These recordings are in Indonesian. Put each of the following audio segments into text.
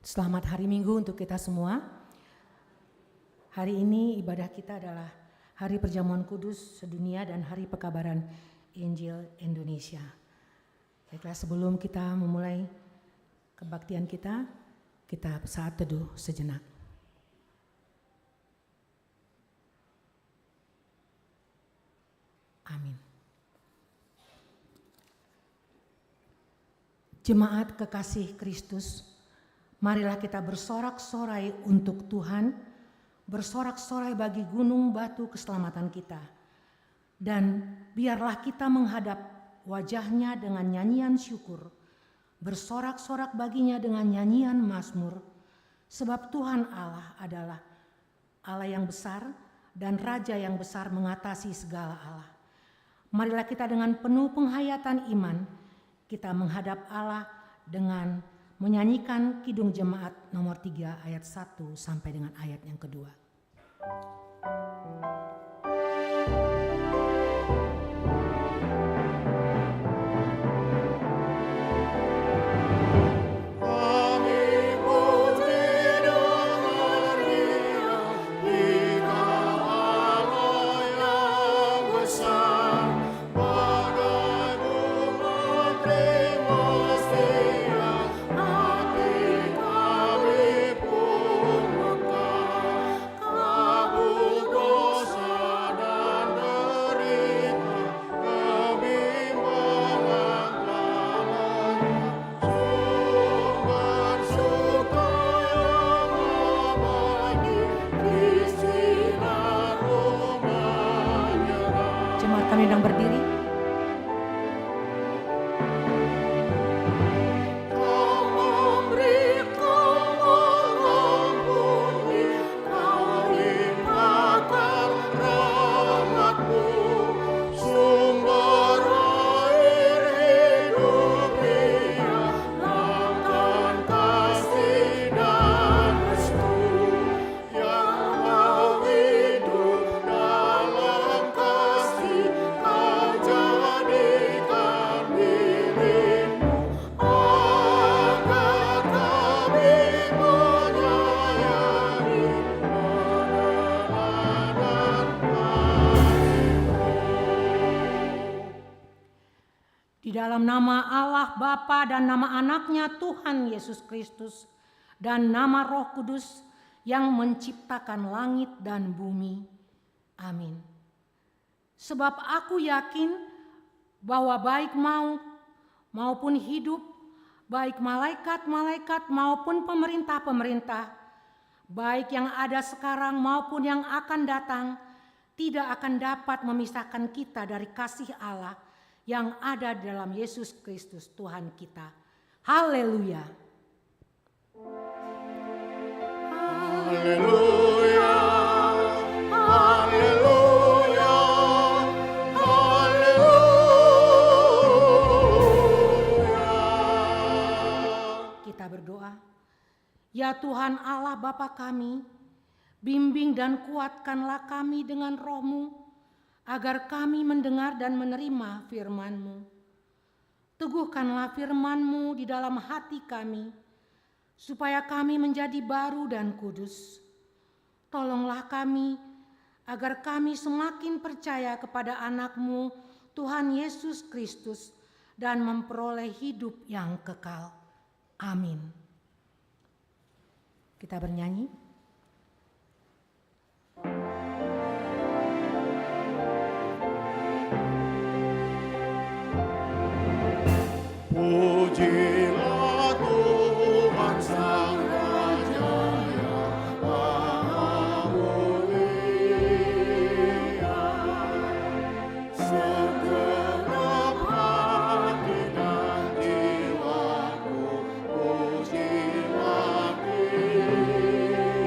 Selamat hari Minggu untuk kita semua. Hari ini ibadah kita adalah Hari Perjamuan Kudus Sedunia dan Hari Pekabaran Injil Indonesia. Baiklah, sebelum kita memulai kebaktian kita saat teduh sejenak. Amin. Jemaat kekasih Kristus, marilah kita bersorak-sorai untuk Tuhan, bersorak-sorai bagi gunung batu keselamatan kita. Dan biarlah kita menghadap wajahnya dengan nyanyian syukur, bersorak-sorak baginya dengan nyanyian mazmur, sebab Tuhan Allah adalah Allah yang besar dan Raja yang besar mengatasi segala Allah. Marilah kita dengan penuh penghayatan iman, kita menghadap Allah dengan menyanyikan Kidung Jemaat nomor 3 ayat 1 sampai dengan ayat yang kedua. Kami sedang berdiri. Dalam nama Allah Bapa dan nama anaknya Tuhan Yesus Kristus dan nama Roh Kudus yang menciptakan langit dan bumi. Amin. Sebab aku yakin bahwa baik maut maupun hidup, baik malaikat-malaikat maupun pemerintah-pemerintah, baik yang ada sekarang maupun yang akan datang, tidak akan dapat memisahkan kita dari kasih Allah yang ada dalam Yesus Kristus Tuhan kita. Haleluya. Haleluya. Haleluya. Haleluya. Kita berdoa. Ya Tuhan Allah Bapa kami, bimbing dan kuatkanlah kami dengan Roh-Mu, agar kami mendengar dan menerima firman-Mu. Teguhkanlah firman-Mu di dalam hati kami, supaya kami menjadi baru dan kudus. Tolonglah kami, agar kami semakin percaya kepada anak-Mu, Tuhan Yesus Kristus, dan memperoleh hidup yang kekal. Amin. Kita bernyanyi. Pujilah Tuhan Sang Raja yang Maha Mulia, segenap hati dan jiwaku pujilah Dia.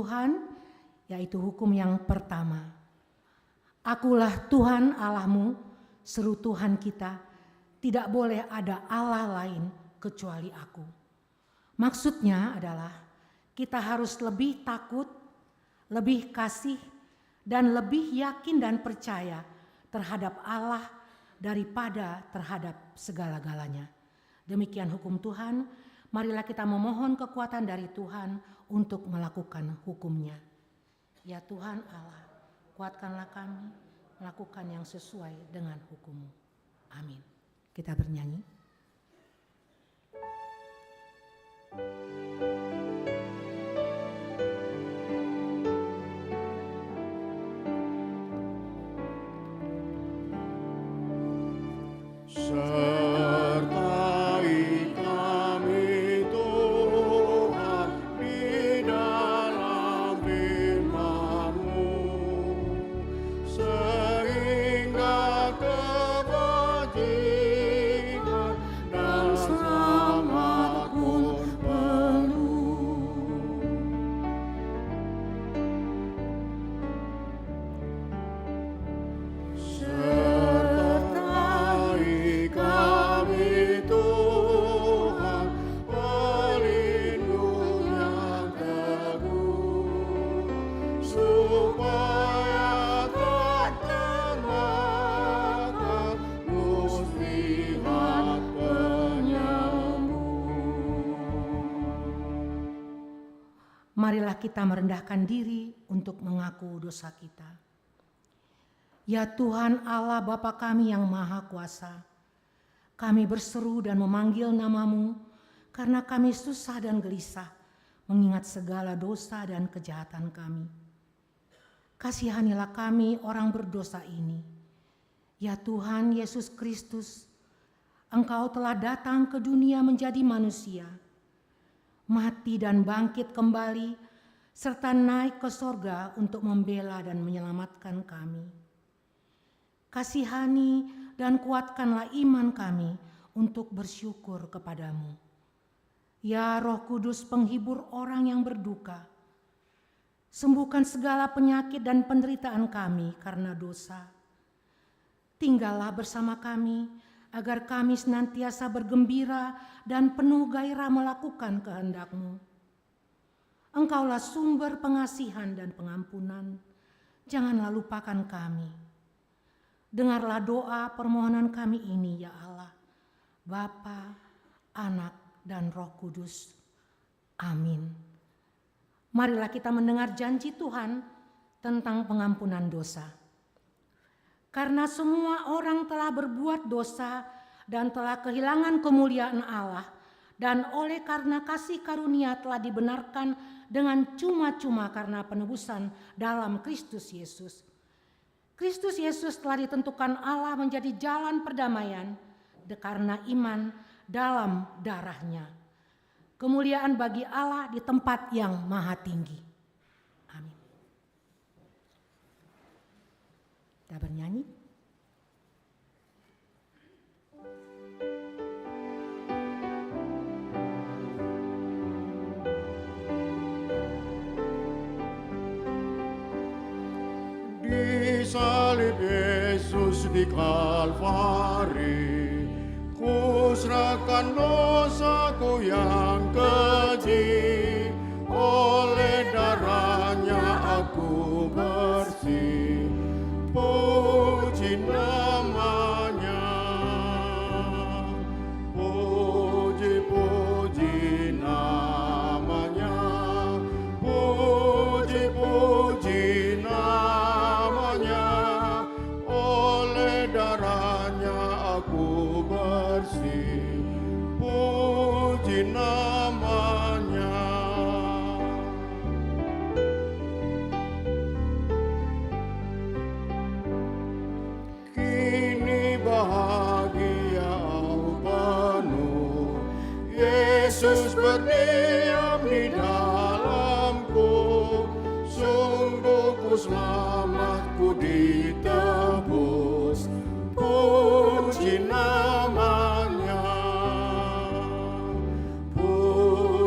Tuhan, yaitu hukum yang pertama. Akulah Tuhan Allahmu, seru Tuhan kita, tidak boleh ada Allah lain kecuali aku. Maksudnya adalah kita harus lebih takut, lebih kasih, dan lebih yakin dan percaya terhadap Allah daripada terhadap segala-galanya. Demikian hukum Tuhan, marilah kita memohon kekuatan dari Tuhan untuk melakukan hukumnya. Ya Tuhan Allah, kuatkanlah kami melakukan yang sesuai dengan hukum-Mu. Amin. Kita bernyanyi. Sertai kami Tuhan di dalam firman-Mu, sehingga kebajikan dan selamat pun penuh. Sertai kami Tuhan, pelindung yang teguh, supaya tak termakan muslihat penyembuh. Marilah kita merendahkan diri untuk mengaku dosa kita. Ya Tuhan Allah Bapa kami yang Maha Kuasa, kami berseru dan memanggil nama-Mu karena kami susah dan gelisah mengingat segala dosa dan kejahatan kami. Kasihanilah kami orang berdosa ini. Ya Tuhan Yesus Kristus, Engkau telah datang ke dunia menjadi manusia, mati dan bangkit kembali, serta naik ke sorga untuk membela dan menyelamatkan kami. Kasihani dan kuatkanlah iman kami untuk bersyukur kepadamu. Ya Roh Kudus penghibur orang yang berduka, sembuhkan segala penyakit dan penderitaan kami karena dosa. Tinggallah bersama kami agar kami senantiasa bergembira dan penuh gairah melakukan kehendak-Mu. Engkaulah sumber pengasihan dan pengampunan, janganlah lupakan kami. Dengarlah doa permohonan kami ini ya Allah, Bapa, Anak, dan Roh Kudus. Amin. Marilah kita mendengar janji Tuhan tentang pengampunan dosa. Karena semua orang telah berbuat dosa dan telah kehilangan kemuliaan Allah, dan oleh karena kasih karunia telah dibenarkan dengan cuma-cuma karena penebusan dalam Kristus Yesus. Kristus Yesus telah ditentukan Allah menjadi jalan perdamaian karena iman dalam darah-Nya. Kemuliaan bagi Allah di tempat yang maha tinggi. Amin. Kita bernyanyi. Salib Yesus di Kalvari, ku serahkan dosaku yang keji, oleh darah-Nya aku bersih, puji nama-Nya, puji-puji nama-Nya, puji-puji nama-Nya. Darah-Nya aku bersih, puji nama-Nya. Kini bahagia penuh, Yesus berdiam di dalamku, sungguh ku selamat, ku ditebus, puji nama-Nya,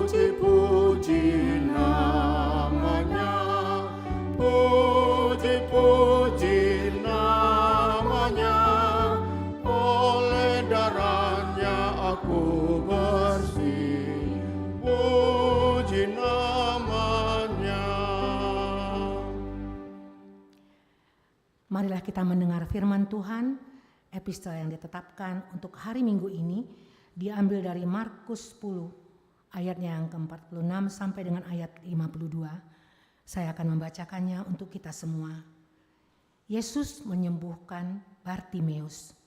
puji-puji nama-Nya, Dipuji namanya, oleh darahnya aku bersih. Puji namanya. Marilah kita mendengar firman Tuhan. Epistel yang ditetapkan untuk hari Minggu ini diambil dari Markus 10 ayatnya yang ke-46 sampai dengan ayat 52. Saya akan membacakannya untuk kita semua. Yesus menyembuhkan Bartimeus.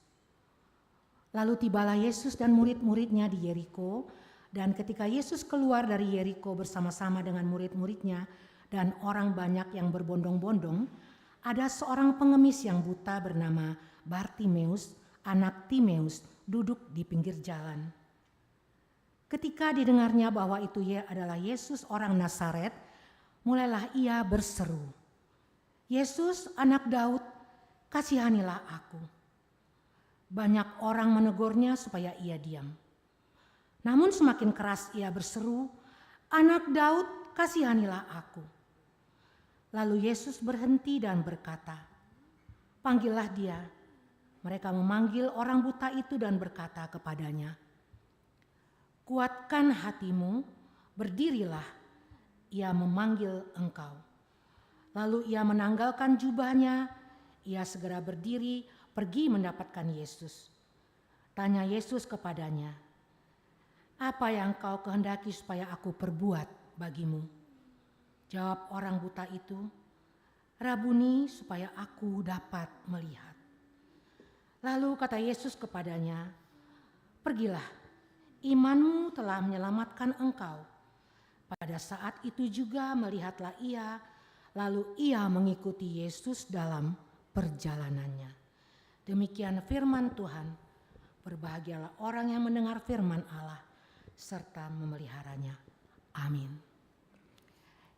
Lalu tibalah Yesus dan murid-muridnya di Yeriko, dan ketika Yesus keluar dari Yeriko bersama-sama dengan murid-muridnya dan orang banyak yang berbondong-bondong, ada seorang pengemis yang buta bernama Bartimeus, anak Timeus, duduk di pinggir jalan. Ketika didengarnya bahwa itu adalah Yesus orang Nazaret, mulailah ia berseru, "Yesus, anak Daud, kasihanilah aku." Banyak orang menegurnya supaya ia diam. Namun semakin keras ia berseru, "Anak Daud, kasihanilah aku." Lalu Yesus berhenti dan berkata, "Panggillah dia." Mereka memanggil orang buta itu dan berkata kepadanya, "Kuatkan hatimu, berdirilah, ia memanggil engkau." Lalu ia menanggalkan jubahnya, ia segera berdiri, pergi mendapatkan Yesus. Tanya Yesus kepadanya, "Apa yang kau kehendaki supaya aku perbuat bagimu?" Jawab orang buta itu, "Rabuni, supaya aku dapat melihat." Lalu kata Yesus kepadanya, "Pergilah, imanmu telah menyelamatkan engkau." Pada saat itu juga melihatlah ia, lalu ia mengikuti Yesus dalam perjalanannya. Demikian firman Tuhan. Berbahagialah orang yang mendengar firman Allah serta memeliharanya. Amin.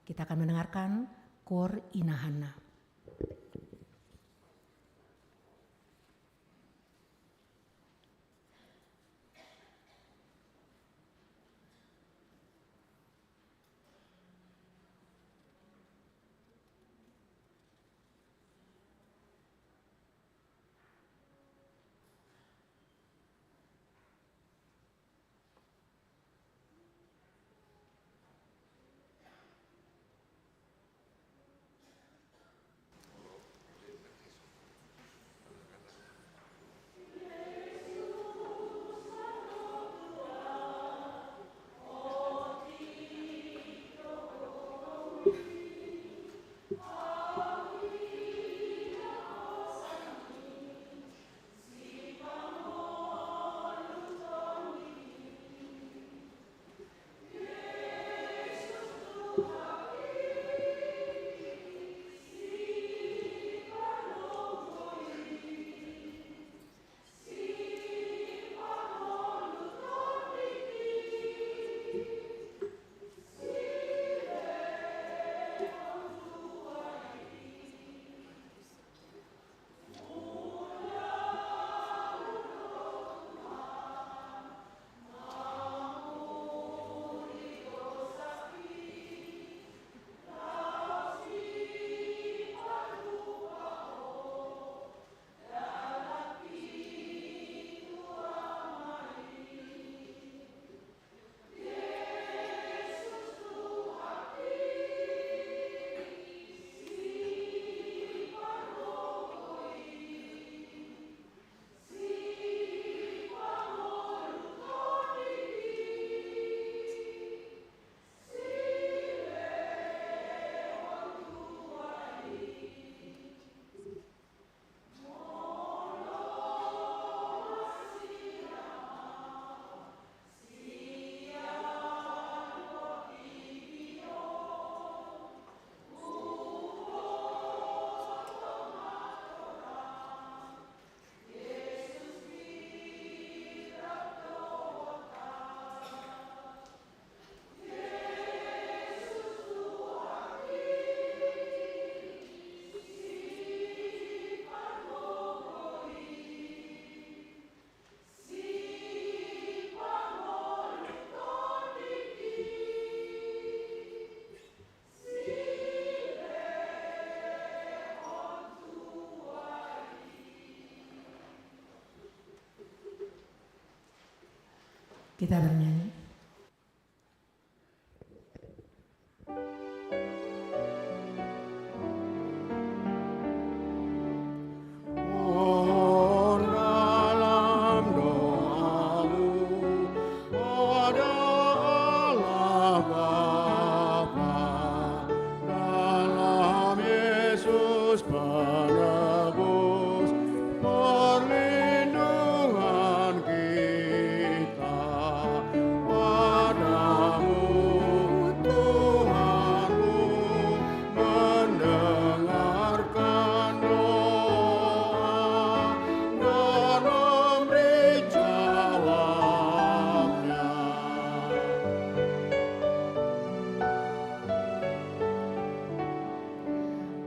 Kita akan mendengarkan Kor Inahana. Kita bernyanyi. Mohon dalam doamu pada Allah Bapa, dalam Yesus penebus, perlindungan kita. Padamu Tuhanmu mendengarkan doa dan memberi jawabnya.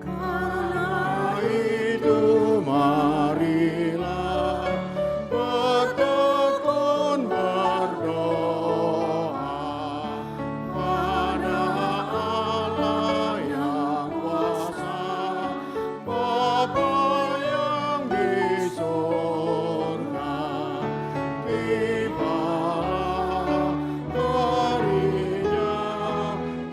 Karena itu marilah bertekun berdoa pada Allah yang kuasa, Bapa yang di surga. Tibalah harinya,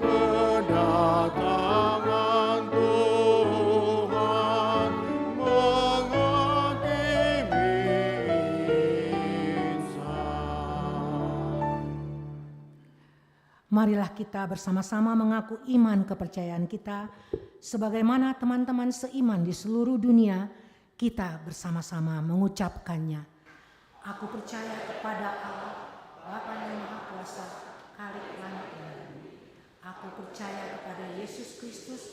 kedatangan Tuhan menghakimi insan. Marilah kita bersama-sama mengaku iman kepercayaan kita, sebagaimana teman-teman seiman di seluruh dunia, kita bersama-sama mengucapkannya. Aku percaya kepada Allah, Bapa yang Maha Kuasa, Khalik langit dan bumi. Aku percaya kepada Yesus Kristus,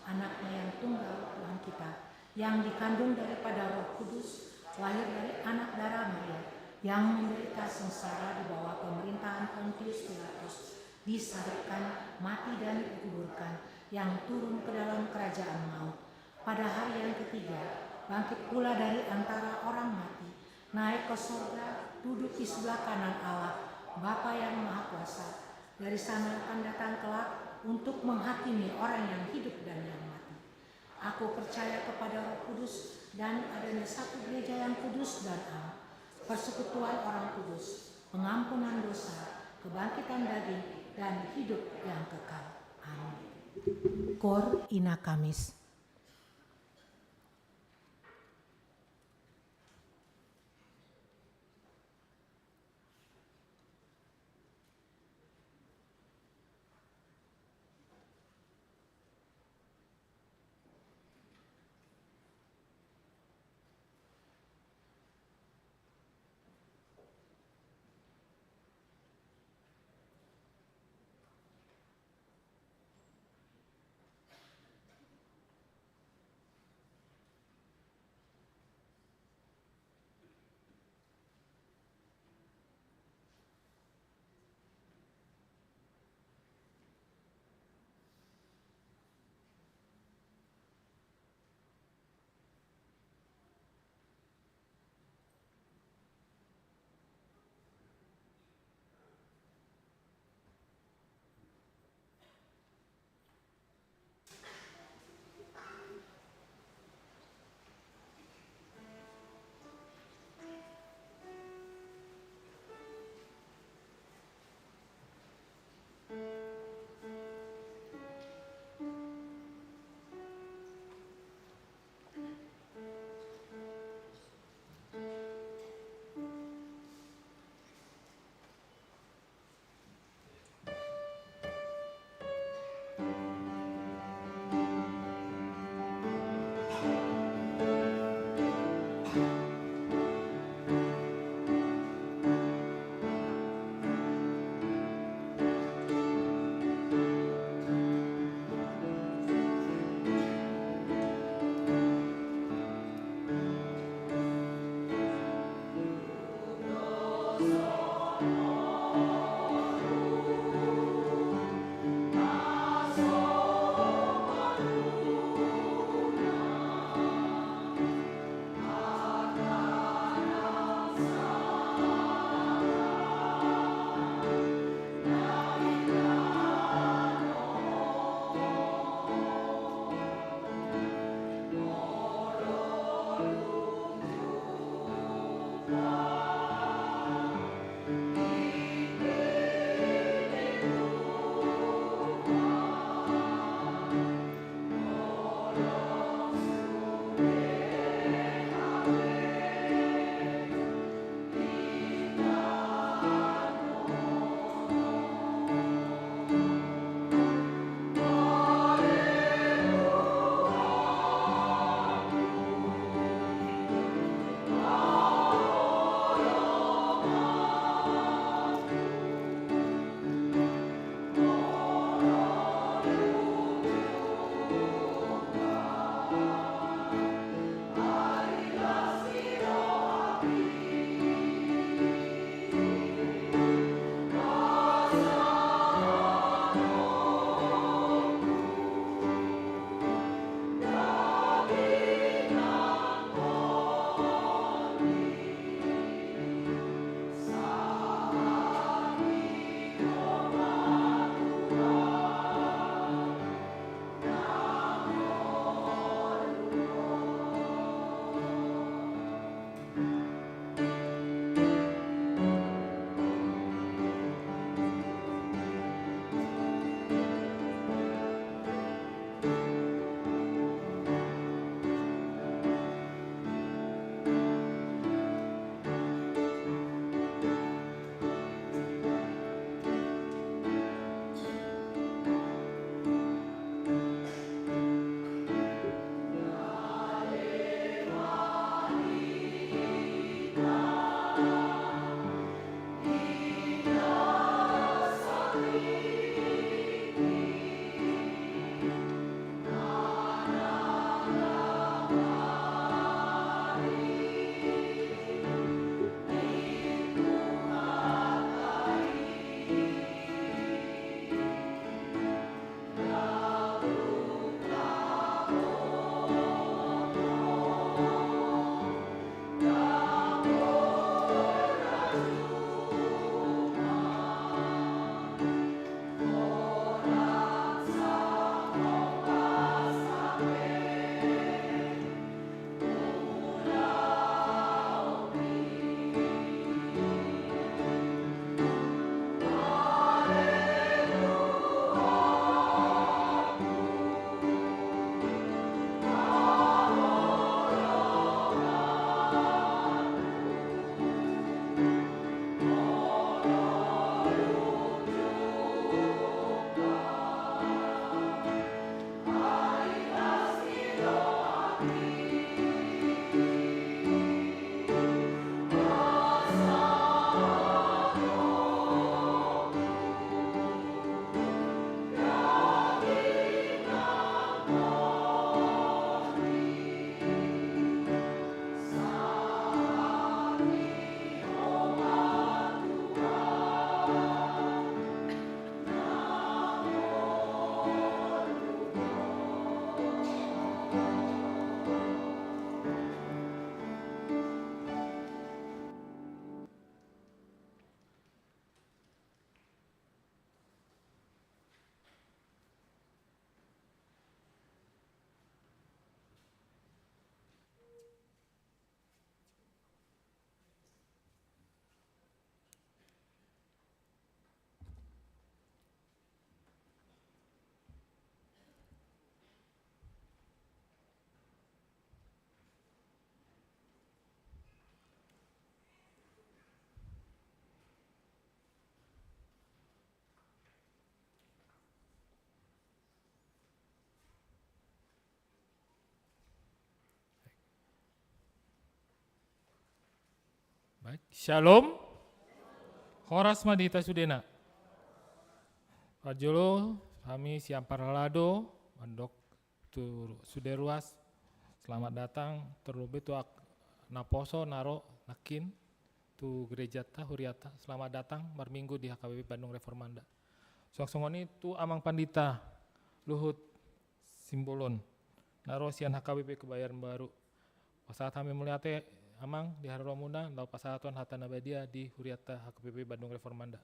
Anaknya yang tunggal Tuhan kita, yang dikandung daripada Roh Kudus, lahir dari anak darah Maria, yang menderita sengsara di bawah pemerintahan Pontius Pilatus, disalibkan, mati dan dikuburkan, yang turun ke dalam kerajaan maut. Pada hari yang ketiga, bangkit pula dari antara orang mati, naik ke surga, duduk di sebelah kanan Allah, Bapa yang Maha Kuasa. Dari sana akan datang kelak untuk menghakimi orang yang hidup dan yang mati. Aku percaya kepada Roh Kudus dan adanya satu gereja yang kudus dan am, persekutuan orang kudus, pengampunan dosa, kebangkitan daging, dan hidup yang kekal. Amin. Kor Ina Kamis. Baik. Shalom. Horas Madita Sudena. Pajolo, kami siang paralado, mandok tu suderuas. Selamat datang terlebih tu naposo naro nakin tu gereja ta huriata. Selamat datang berminggu di HKBP Bandung Reformanda. Songsongoni tu amang pandita Luhut Simbolon. Naro sian HKBP Kebayaran Baru. Pasaat kami melihatnya amang di Harua Muna, lau pasatuan Hatana Badia di Huriata HKBP Bandung Reformanda.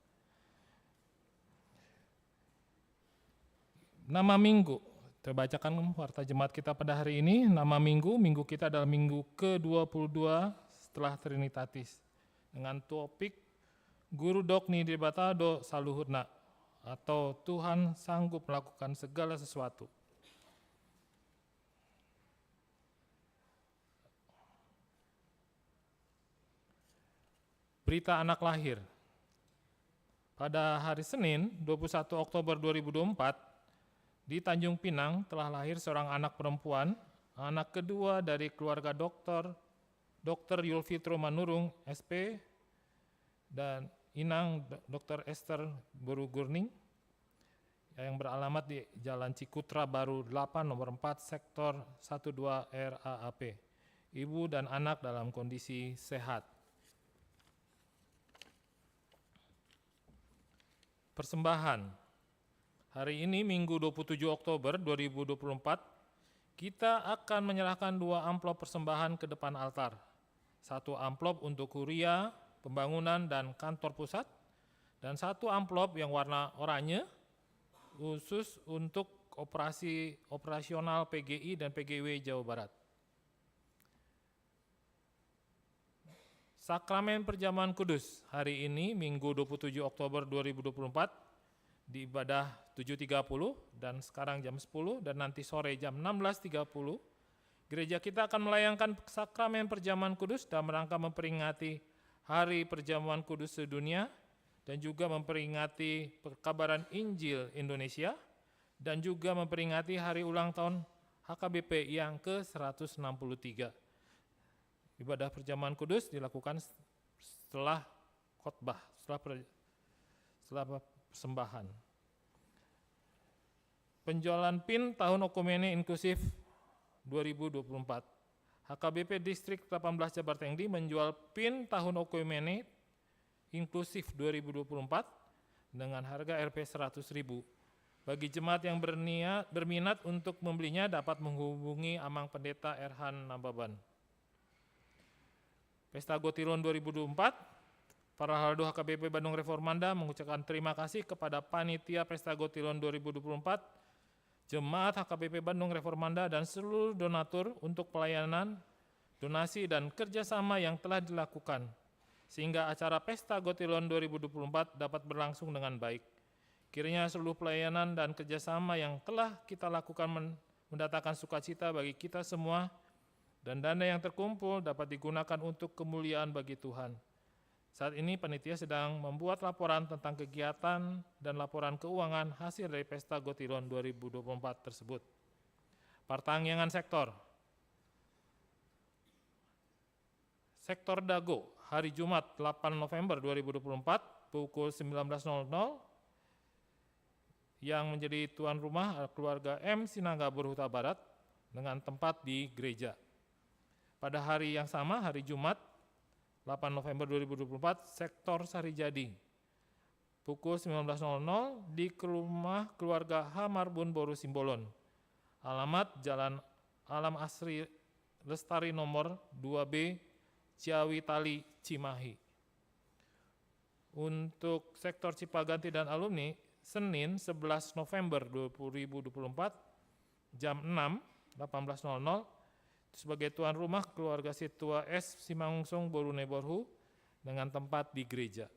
Nama minggu, terbacakan warta jemaat kita pada hari ini. Nama minggu kita adalah minggu ke-22 setelah Trinitatis. Dengan topik Guru Dokni Debatado Saluhurna, atau Tuhan sanggup melakukan segala sesuatu. Berita anak lahir. Pada hari Senin, 21 Oktober 2024, di Tanjung Pinang telah lahir seorang anak perempuan, anak kedua dari keluarga Dr. Yulfitro Manurung, SP, dan inang Dr. Esther Borugurning, yang beralamat di Jalan Cikutra Baru 8 nomor 4 sektor 12 RAAP. Ibu dan anak dalam kondisi sehat. Persembahan. Hari ini Minggu 27 Oktober 2024, kita akan menyerahkan 2 amplop persembahan ke depan altar. 1 amplop untuk kuria, pembangunan dan kantor pusat, dan 1 amplop yang warna oranye khusus untuk operasional PGI dan PGW Jawa Barat. Sakramen Perjamuan Kudus hari ini Minggu 27 Oktober 2024 di ibadah 7.30 dan sekarang jam 10 dan nanti sore jam 16.30 gereja kita akan melayangkan Sakramen Perjamuan Kudus dalam rangka memperingati Hari Perjamuan Kudus sedunia dan juga memperingati Pekabaran Injil Indonesia dan juga memperingati hari ulang tahun HKBP yang ke-163. Ibadah Perjamuan Kudus dilakukan setelah khotbah, setelah persembahan. Penjualan PIN tahun Okumene Inklusif 2024. HKBP Distrik 18 Jabar Tengdi menjual PIN tahun Okumene Inklusif 2024 dengan harga Rp 100.000. Bagi jemaat yang berminat untuk membelinya dapat menghubungi Amang Pendeta Erhan Nababan. Pesta Gotilon 2024. Para Haldo HKBP Bandung Reformanda mengucapkan terima kasih kepada Panitia Pesta Gotilon 2024, Jemaat HKBP Bandung Reformanda, dan seluruh donatur untuk pelayanan, donasi, dan kerjasama yang telah dilakukan, sehingga acara Pesta Gotilon 2024 dapat berlangsung dengan baik. Kiranya seluruh pelayanan dan kerjasama yang telah kita lakukan mendatangkan sukacita bagi kita semua, dan dana yang terkumpul dapat digunakan untuk kemuliaan bagi Tuhan. Saat ini panitia sedang membuat laporan tentang kegiatan dan laporan keuangan hasil dari Pesta Gotilon 2024 tersebut. Pertanggungan sektor. Sektor Dago, hari Jumat 8 November 2024 pukul 19.00 yang menjadi tuan rumah keluarga M. Sinanggabur Huta Barat dengan tempat di gereja. Pada hari yang sama, hari Jumat 8 November 2024, sektor Sarijadi, pukul 19.00 di rumah keluarga H. Marbun Boru Simbolon. Alamat Jalan Alam Asri Lestari nomor 2B, Ciawi Tali, Cimahi. Untuk sektor Cipaganti dan alumni, Senin 11 November 2024, jam 18.00, sebagai tuan rumah keluarga Situa S. Simangungsung Boru Neborhu dengan tempat di gereja.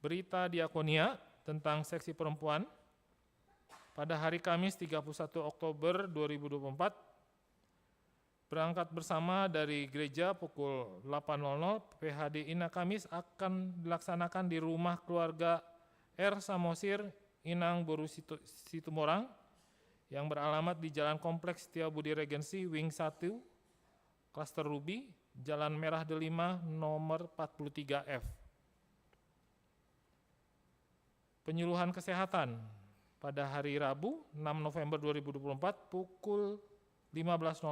Berita diakonia tentang seksi perempuan. Pada hari Kamis 31 Oktober 2024, berangkat bersama dari gereja pukul 8.00, PHD Ina Kamis akan dilaksanakan di rumah keluarga R. Samosir Inang Boru Situmorang, yang beralamat di Jalan Kompleks Setiabudi Regensi, Wing 1, Klaster Ruby, Jalan Merah Delima nomor 43F. Penyuluhan kesehatan pada hari Rabu 6 November 2024 pukul 15.00,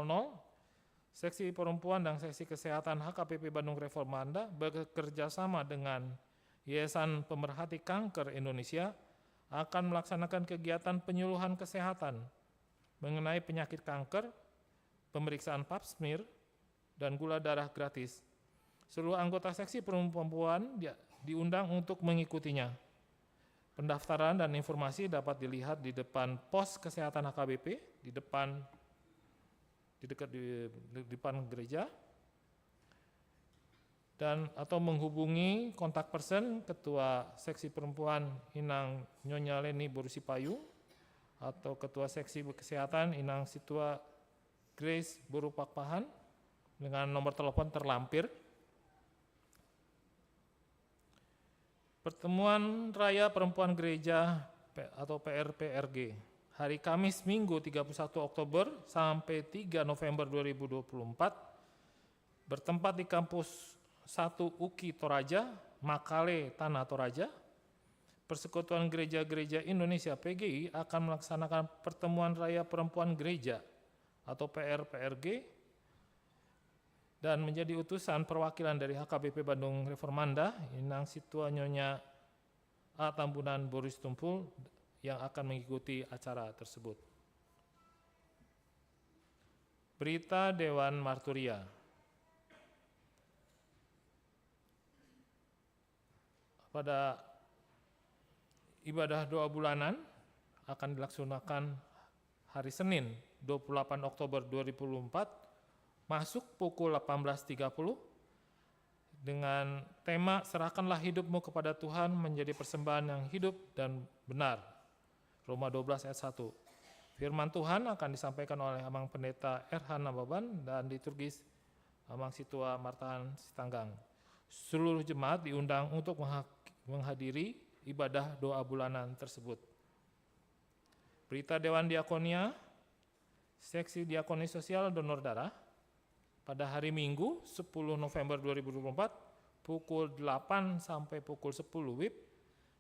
Seksi Perempuan dan Seksi Kesehatan HKBP Bandung Reformanda bekerja sama dengan Yayasan Pemerhati Kanker Indonesia akan melaksanakan kegiatan penyuluhan kesehatan mengenai penyakit kanker, pemeriksaan pap smear, dan gula darah gratis. Seluruh anggota seksi perempuan diundang untuk mengikutinya. Pendaftaran dan informasi dapat dilihat di depan pos kesehatan HKBP, di depan gereja, dan atau menghubungi kontak person Ketua Seksi Perempuan Inang Nyonya Leni Borusipayu atau Ketua Seksi Kesehatan Inang Situa Grace Borupakpahan dengan nomor telepon terlampir. Pertemuan Raya Perempuan Gereja atau PRPRG hari Kamis Minggu 31 Oktober sampai 3 November 2024 bertempat di kampus 1 UKI Toraja, Makale, Tanah Toraja. Persekutuan Gereja-Gereja Indonesia PGI akan melaksanakan Pertemuan Raya Perempuan Gereja atau PRPRG dan menjadi utusan perwakilan dari HKBP Bandung Reformanda, Inang Situa Nyonya A. Tambunan Boris Tumpul yang akan mengikuti acara tersebut. Berita Dewan Marturia. Pada ibadah doa bulanan akan dilaksanakan hari Senin 28 Oktober 2024 masuk pukul 18.30 dengan tema serahkanlah hidupmu kepada Tuhan menjadi persembahan yang hidup dan benar. Roma 12 ayat 1. Firman Tuhan akan disampaikan oleh Amang Pendeta R.H. Nababan dan liturgis Amang Situa Martahan Sitanggang. Seluruh jemaat diundang untuk menghadiri ibadah doa bulanan tersebut. Berita Dewan Diakonia, Seksi Diakoni Sosial Donor Darah, pada hari Minggu 10 November 2024 pukul 8 sampai pukul 10 WIB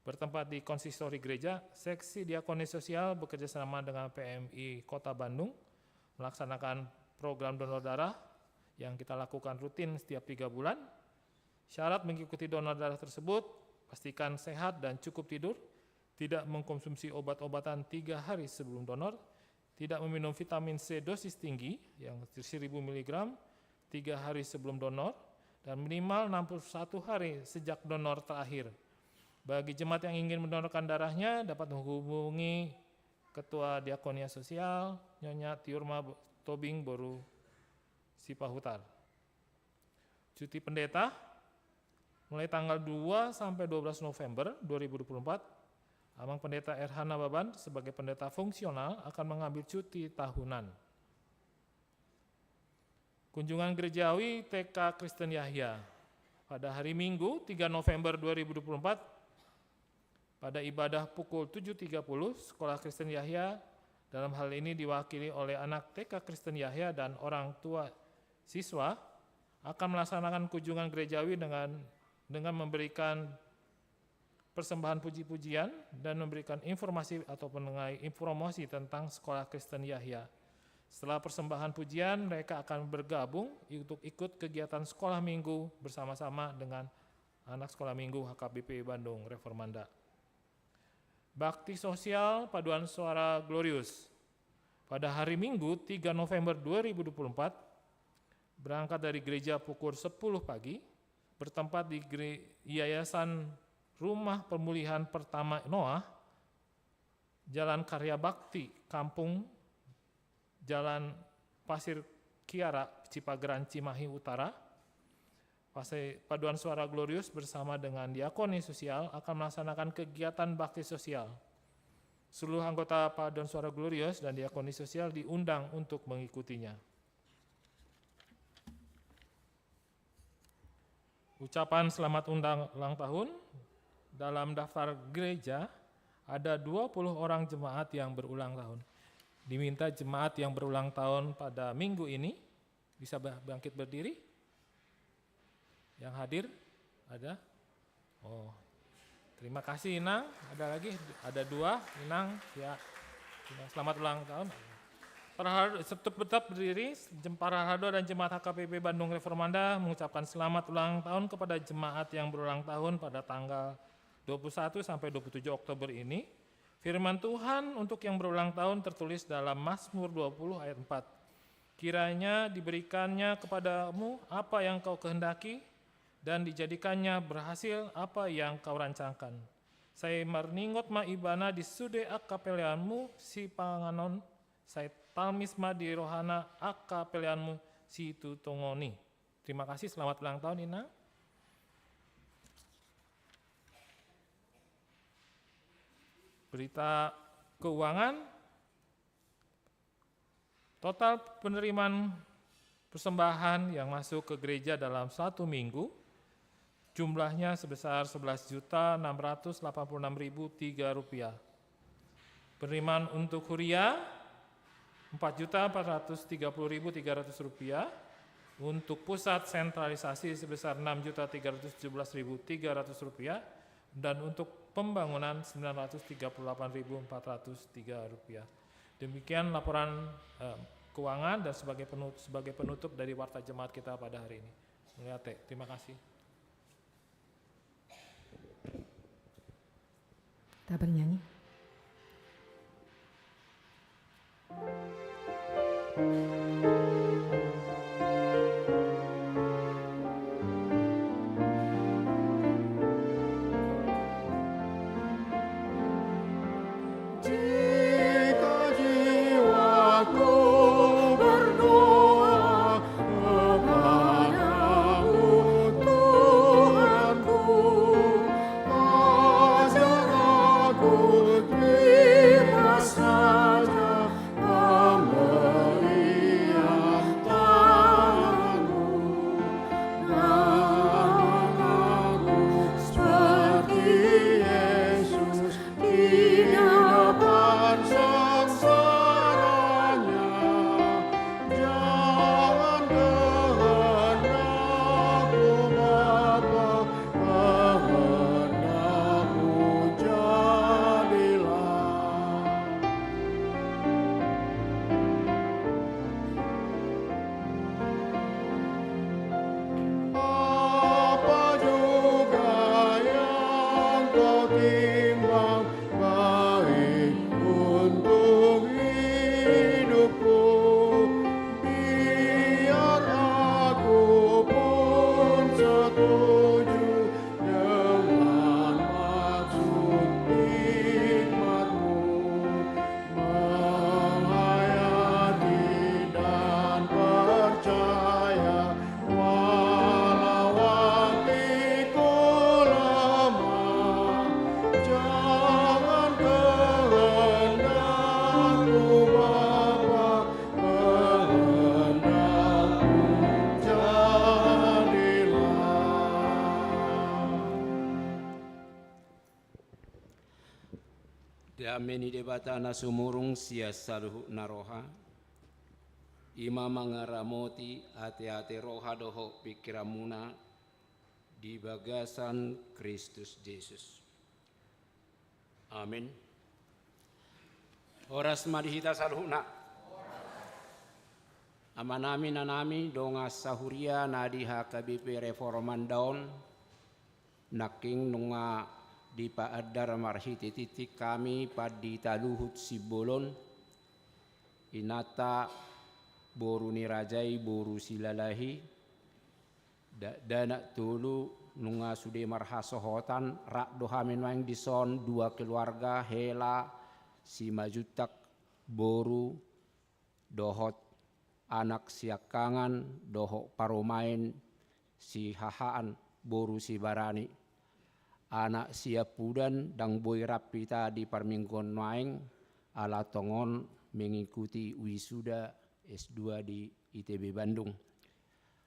bertempat di konsistori gereja. Seksi Diakoni Sosial bekerjasama dengan PMI Kota Bandung melaksanakan program donor darah yang kita lakukan rutin setiap 3 bulan. Syarat mengikuti donor darah tersebut, pastikan sehat dan cukup tidur, tidak mengkonsumsi obat-obatan 3 hari sebelum donor, tidak meminum vitamin C dosis tinggi yang 1000 mg 3 hari sebelum donor, dan minimal 61 hari sejak donor terakhir. Bagi jemaat yang ingin mendonorkan darahnya dapat menghubungi Ketua Diakonia Sosial Nyonya Tiurma Tobing Boru Sipahutar. Cuti pendeta mulai tanggal 2 sampai 12 November 2024, Amang Pendeta R.H. Nababan sebagai pendeta fungsional akan mengambil cuti tahunan. Kunjungan gerejawi TK Kristen Yahya pada hari Minggu 3 November 2024 pada ibadah pukul 7.30, Sekolah Kristen Yahya dalam hal ini diwakili oleh anak TK Kristen Yahya dan orang tua siswa akan melaksanakan kunjungan gerejawi dengan memberikan persembahan puji-pujian dan memberikan informasi atau mengenai informasi tentang Sekolah Kristen Yahya. Setelah persembahan pujian, mereka akan bergabung untuk ikut kegiatan sekolah minggu bersama-sama dengan anak sekolah minggu HKBP Bandung Reformanda. Bakti Sosial Paduan Suara Glorious pada hari Minggu 3 November 2024 berangkat dari gereja pukul 10 pagi, bertempat di Yayasan Rumah Pemulihan Pertama Noah, Jalan Karya Bakti, Kampung Jalan Pasir Kiara, Cipageran, Cimahi Utara. Paduan Suara Glorious bersama dengan Diakoni Sosial akan melaksanakan kegiatan bakti sosial. Seluruh anggota Paduan Suara Glorious dan Diakoni Sosial diundang untuk mengikutinya. Ucapan selamat ulang tahun. Dalam daftar gereja ada 20 orang jemaat yang berulang tahun. Diminta jemaat yang berulang tahun pada minggu ini bisa bangkit berdiri. Yang hadir ada? Oh, terima kasih Inang. Ada lagi? Ada 2 Inang. Ya, selamat ulang tahun. Tetap berdiri, para Hardo dan Jemaat HKBP Bandung Reformanda mengucapkan selamat ulang tahun kepada jemaat yang berulang tahun pada tanggal 21 sampai 27 Oktober ini. Firman Tuhan untuk yang berulang tahun tertulis dalam Mazmur 20 ayat 4. Kiranya diberikannya kepadamu apa yang kau kehendaki dan dijadikannya berhasil apa yang kau rancangkan. Saya marningot maibana di sude akapelianmu si panganon, saya talmisma di rohana akapelianmu si tutungoni. Terima kasih, selamat ulang tahun Ina. Berita keuangan, total penerimaan persembahan yang masuk ke gereja dalam 1 minggu jumlahnya sebesar Rp11.686.003. Penerimaan untuk huria Rp4.430.300. Untuk pusat sentralisasi sebesar Rp6.317.300 dan untuk pembangunan Rp938.403. Demikian laporan keuangan dan sebagai penutup dari Warta Jemaat kita pada hari ini. Terima kasih. Kita bernyanyi. Jika jiwaku berdoa kepadamu Tuhanku, ajar aku terima saja pemberian tanganmu, dan aku seperti Yesus di depan sengsaranya. Jangan kehendakku Bapa, kehendakmu jadilah. Apa juga yang kau timbang baik untuk hidupku, biar aku pun setuju dengan maksud hikmat-Mu, menghayati dan percaya walau hatiku lemah. Jangan kehendakku Bapa, kehendakmu jadilah. Dameni debata nasumurung sia saluhu naroha. Ima mangaramoti ate-ate roha doho pikiramuna di bagasan Kristus Yesus. Amin. Horas madihita saluhuna. Amanami nanami donga sahuria nadi HKBP Reformandaon naking nunga di paadar marhiti titik kami padi taluhut sibolon inata boru nirajai boru silalahi dana tulu nunga sude marhasohotan rak dohamin wang dison 2 keluarga hela si majutak boru dohot anak siakangan dohok paromain si hahaan boru si barani anak siapudan dang boy rapita di parminggon maeng ala tongon mengikuti wisuda S2 di ITB Bandung.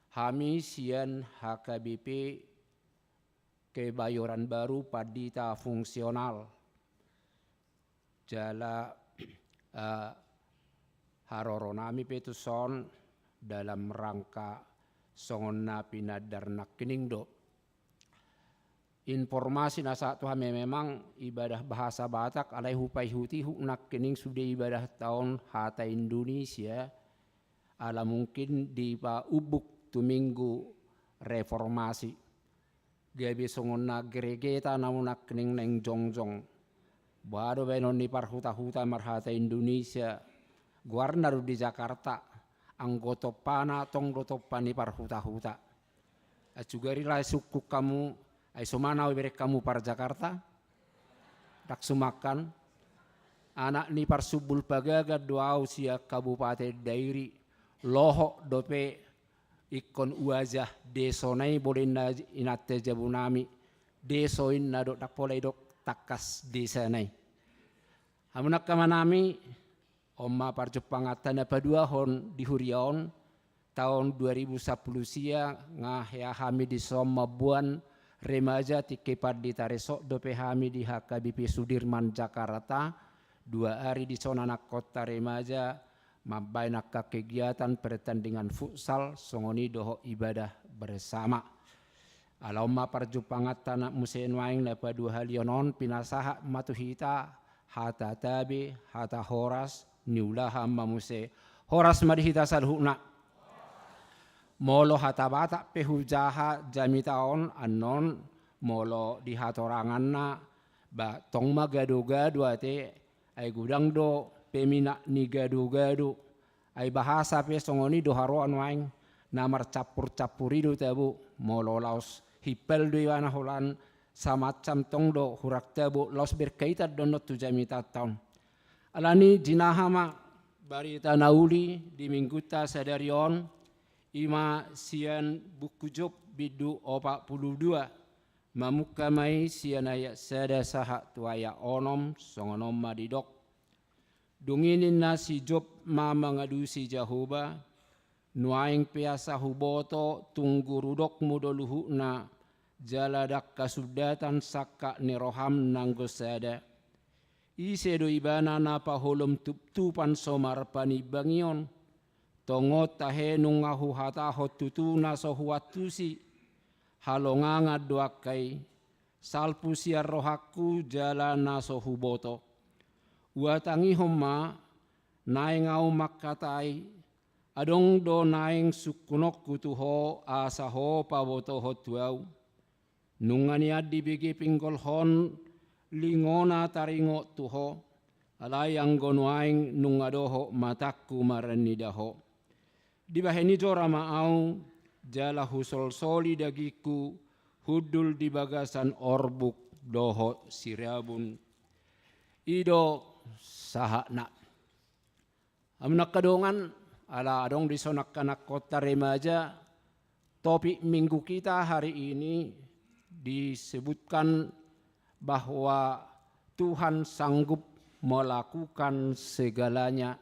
Kami sian HKBP Kebayoran Baru Padita Fungsional jala haroronami petuson dalam rangka songon na pinadar nak kening do. Informasi nasa Tuhan memang ibadah bahasa Batak alai hupai huti nak kening sudah ibadah tahun hata Indonesia ala mungkin di pa ubuk tu minggu reformasi. Gabi songon na geregeta namun nak kening neng jongjong. Baru benon di parhuta-huta marhata Indonesia. Guarnaru di Jakarta. Anggoto pana tong dotopan di parhuta-huta. Acugari lai suku kamu. Ay sumana berek kamu par Jakarta. Tak sumakan. Anak ni par subul pagaga doa usia kabupaten dairi. Loho dope ikon uazah deso nai boleh na inate jabunami. Deso inna dok tak polai dok takas desa nai. Hamunak kamanami omma par Jepangatan apa dua hon di Huriaon tahun 2010 sia ngah ya hami di Somabuan remaja tikepad di Taresok dope hami di HKBP Sudirman Jakarta 2 hari di sonanak kota remaja mabai nak kegiatan pertandingan futsal songoni doho ibadah bersama. Alauma parjupangat tanah musein waing lepa 2 halionon pinasaha matuhita hata tabe hata horas niulaha mamuse horas madihita salhuna. Molo hata bata pehujaha jamitaon anon molo di hatorangan na ba tong magado-gado ate ay gudang do pemina ni gado-gado ay bahasa pe songoni do haroan waing namar capur-capurido tabu molo laos hipel do iwana holan samacam tong do hurak tabu laos berkaitan donot tu jamita taon alani jinahama barita nauli di mingguta sadarion ima sian buku job bidu 42 mamukamai sian ayat sada saha tuaya onom songonom madidok dunginin nasi job ma mengadusi Jehovah nuaing piasa huboto tunggu rudok mudoluhu na jaladak kasudatan sakka niroham nanggo sada ise do ibana napa holom tupan somar pani bangion tongot tahe nungahu hata hotutuna sohuatusi halonganga doakai salpu siar rohaku jalana sohuboto uatangi homma naing au makatai adong do naing sukunok kutuho asaho paboto hotuau nungani adi bigi pinggol hon lingona taringo tuho alayang gonuaing nungadoho mataku maranidaho di baheni jora maau jala husol soli dagiku hudul di bagasan orbuk doho sirabun ido sahakna amnak kadongan ala adong di sonak kanak kota remaja topik minggu kita hari ini disebutkan bahwa Tuhan sanggup melakukan segalanya.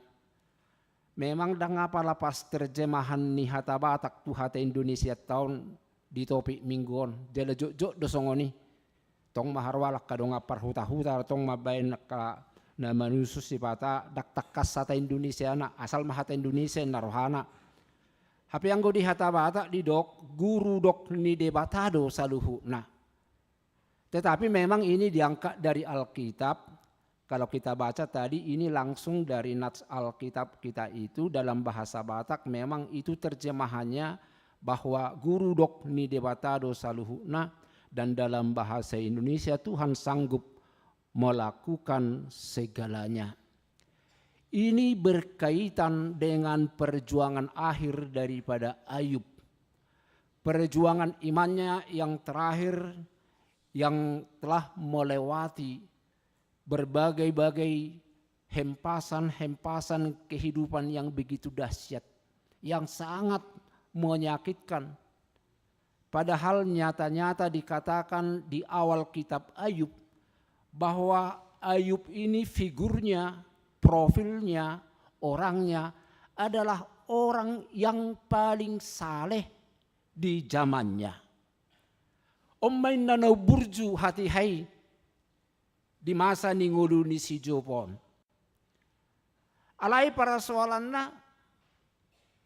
Memang dah ngapa lapas terjemahan ni hata Batak tu hata Indonesia tahun di topik mingguon jala jok dosongoni tong maharwalak kadong apar huta-huta tong mabain ka na manusus sipata dak takas hata Indonesia na asal mahata Indonesia narohana hape anggo di hata Batak di dok guru dok ni debatado saluhu nah tetapi memang ini diangkat dari Alkitab. Kalau kita baca tadi ini langsung dari nats Alkitab kita itu dalam bahasa Batak memang itu terjemahannya bahwa guru dok ni debatado saluhuna dan dalam bahasa Indonesia Tuhan sanggup melakukan segalanya. Ini berkaitan dengan perjuangan akhir daripada Ayub. Perjuangan imannya yang terakhir yang telah melewati berbagai-bagai hempasan-hempasan kehidupan yang begitu dahsyat, yang sangat menyakitkan. Padahal nyata-nyata dikatakan di awal kitab Ayub bahwa Ayub ini figurnya, profilnya, orangnya adalah orang yang paling saleh di zamannya. Ommain nanau burju hati hai di masa ningulu ni si Jopon. Alai para soalanna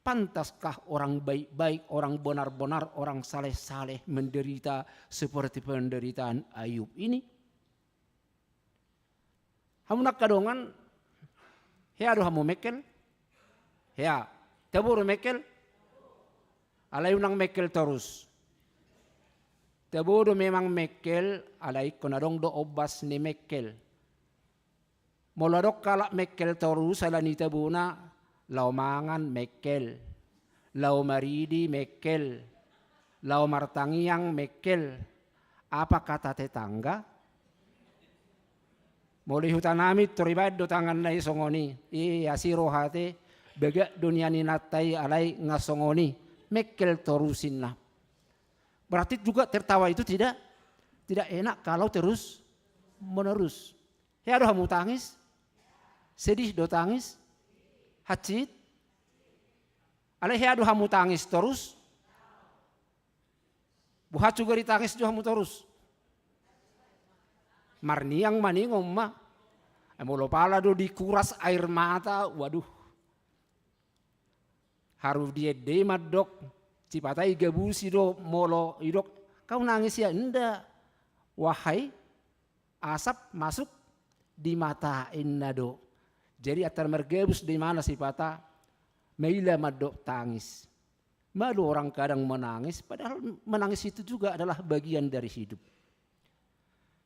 Pantaskah orang baik-baik, orang benar-benar, orang saleh-saleh menderita seperti penderitaan Ayub ini? Hamunak kadongan, hea do hamu mekel, hea, tabur mekel, alay unang mekel terus. Tabur memang mekel, alay konadong do obas ni mekel. Moladok kalak mekel terus alani tabuna, lau mangan mekel, lau maridi mekel, lau martangiang mekel. Apa kata tetangga? Mulai hutan amit teribad do tangan nai songoni. Iya siro hati bega dunia ni natai alai ngasongoni mekel terusin lah. Berarti juga tertawa itu tidak enak kalau terus menerus. Ya aduh kamu tangis, sedih do tangis. Hacit, alih aduh hamu tangis terus, buhat juga ditangis juga hamu terus. Marniang maningom mah, molo pala do dikuras air mata, waduh. Harus dia demat dok, cipatai gabusi do molo idok, kau nangis ya enggak, wahai asap masuk di mata inna do. Jadi atar mergebus di mana si pata, meila madok tangis. Malu orang kadang menangis, padahal menangis itu juga adalah bagian dari hidup.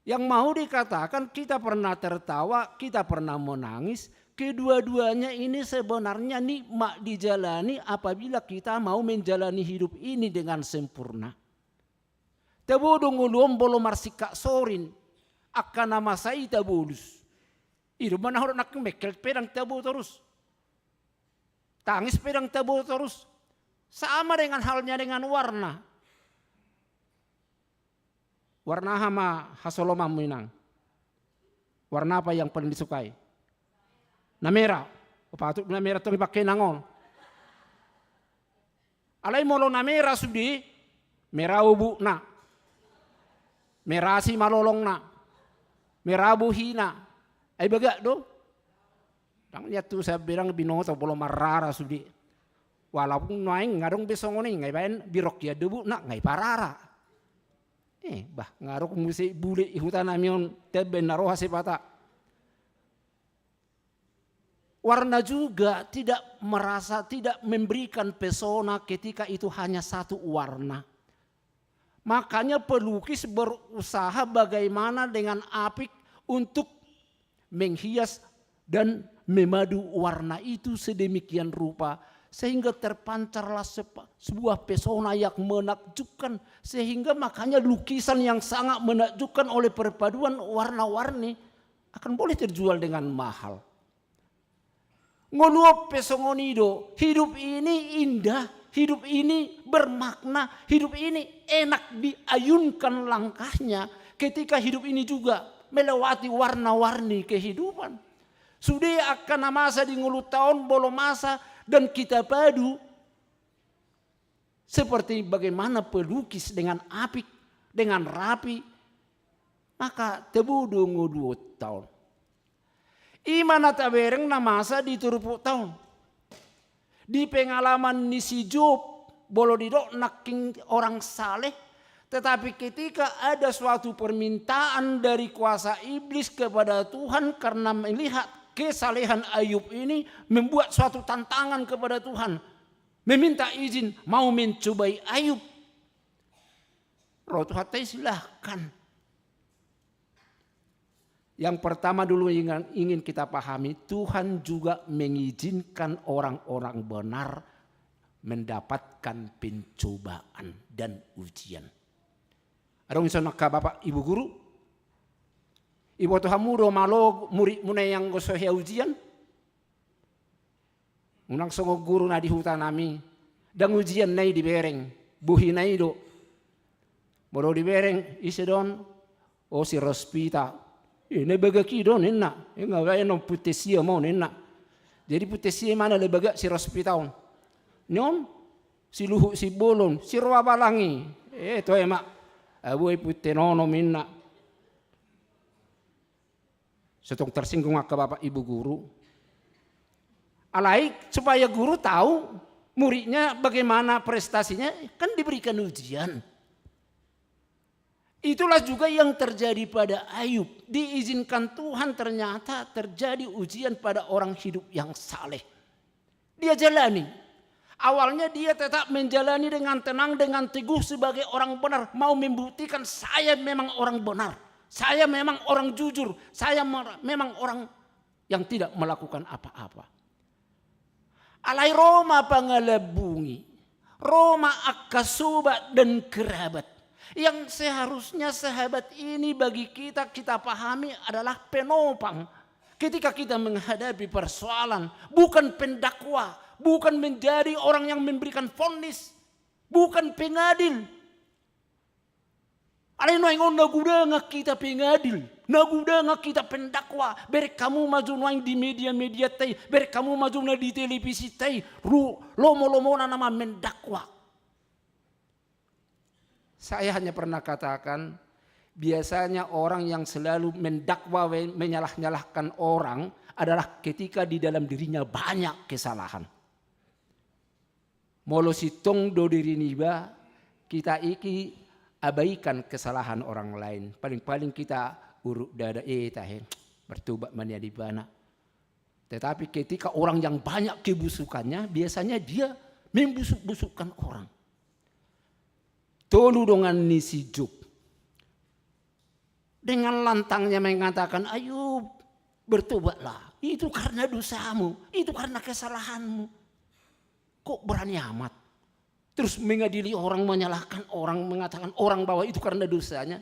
Yang mau dikatakan kita pernah tertawa, kita pernah menangis, kedua-duanya ini sebenarnya nikmat dijalani apabila kita mau menjalani hidup ini dengan sempurna. Tabodong ulum bolo marsika sorin, akan nama saya tabulus. Itu mana orang nak mekel pedang tabu terus, tangis pedang tabu terus, sama dengan halnya dengan warna. Warna hama hasoloma minang. Warna apa yang paling disukai? Na merah. Patut na merah tu dipakai nangon. Alai molo na merah sudi, merah ubu na, merah si malolong na, merah buhina. Ay baga do. Tang lihat tu saya bilang binoto bolo marara sudi. Walaupun naing ngadong besong oni ngai baen birok ya debu nak ngai parara. Bah ngarok musi bule hutan amion teben naroha sepata. Warna juga tidak memberikan pesona ketika itu hanya satu warna. Makanya pelukis berusaha bagaimana dengan apik untuk menghias dan memadu warna itu sedemikian rupa sehingga terpancarlah sebuah pesona yang menakjubkan, sehingga makanya lukisan yang sangat menakjubkan oleh perpaduan warna-warni akan boleh terjual dengan mahal. Ngoluop pesongonido, hidup ini indah, hidup ini bermakna, hidup ini enak diayunkan langkahnya ketika hidup ini juga melewati warna-warni kehidupan. Sudah akan masa di ngulu tahun bolo masa dan kita padu seperti bagaimana pelukis dengan apik, dengan rapi, maka tebudu ngulu tahun. Imana tabereng na masa di turupu tahun. Di pengalaman ni si Job bolo didok naking orang saleh. Tetapi ketika ada suatu permintaan dari kuasa iblis kepada Tuhan karena melihat kesalehan Ayub ini, membuat suatu tantangan kepada Tuhan. Meminta izin mau mencobai Ayub. Roh Tuhan silahkan. Yang pertama dulu ingin kita pahami, Tuhan juga mengizinkan orang-orang benar mendapatkan pencobaan dan ujian. Ada misalnya ka bapak ibu guru, ibu Tuhan mudo malo murid muna yang gosohya ujian, unang songo guru na di hutan nami, dan ujian nai di bereng, buhi nai do, moro di bereng isedon, o si rospita, ini bagaki do nena, enggak gaya non putesia mau nena, jadi putesia mana le baga si rospita on, non si luhu si bolon, si roa balangi, to emak. Abuai putenono minna. Setong tersinggung ke bapak ibu guru. Alai supaya guru tahu muridnya bagaimana prestasinya? Kan diberikan ujian. Itulah juga yang terjadi pada Ayub. Diizinkan Tuhan, ternyata terjadi ujian pada orang hidup yang saleh. Dia jalani. Awalnya dia tetap menjalani dengan tenang, dengan teguh sebagai orang benar. Mau membuktikan saya memang orang benar. Saya memang orang jujur. Saya memang orang yang tidak melakukan apa-apa. Alai Roma pangalabungi. Roma akasubat dan kerabat. Yang seharusnya sahabat ini bagi kita pahami adalah penopang. Ketika kita menghadapi persoalan, bukan pendakwa, bukan menjadi orang yang memberikan vonis, bukan pengadil. Alai noingon naguda nga kita pengadil, naguda nga kita pendakwa. Berek kamu maju noing di media-media tay, berek kamu maju na di televisi tay, lomo-lomo na nama mendakwa. Saya hanya pernah katakan, biasanya orang yang selalu mendakwa, menyalah-nyalahkan orang adalah ketika di dalam dirinya banyak kesalahan. Molo sitong do diri niba, kita iki abaikan kesalahan orang lain. Paling-paling kita uruk dada bertobat mania di bana. Tetapi ketika orang yang banyak kebusukannya, biasanya dia membusuk-busukkan orang. Tolu dengan nisi juk. Dengan lantangnya mengatakan, ayo bertobatlah. Itu karena dosamu, itu karena kesalahanmu. Kok berani amat? Terus mengadili orang, menyalahkan orang, mengatakan orang bahwa itu karena dosanya.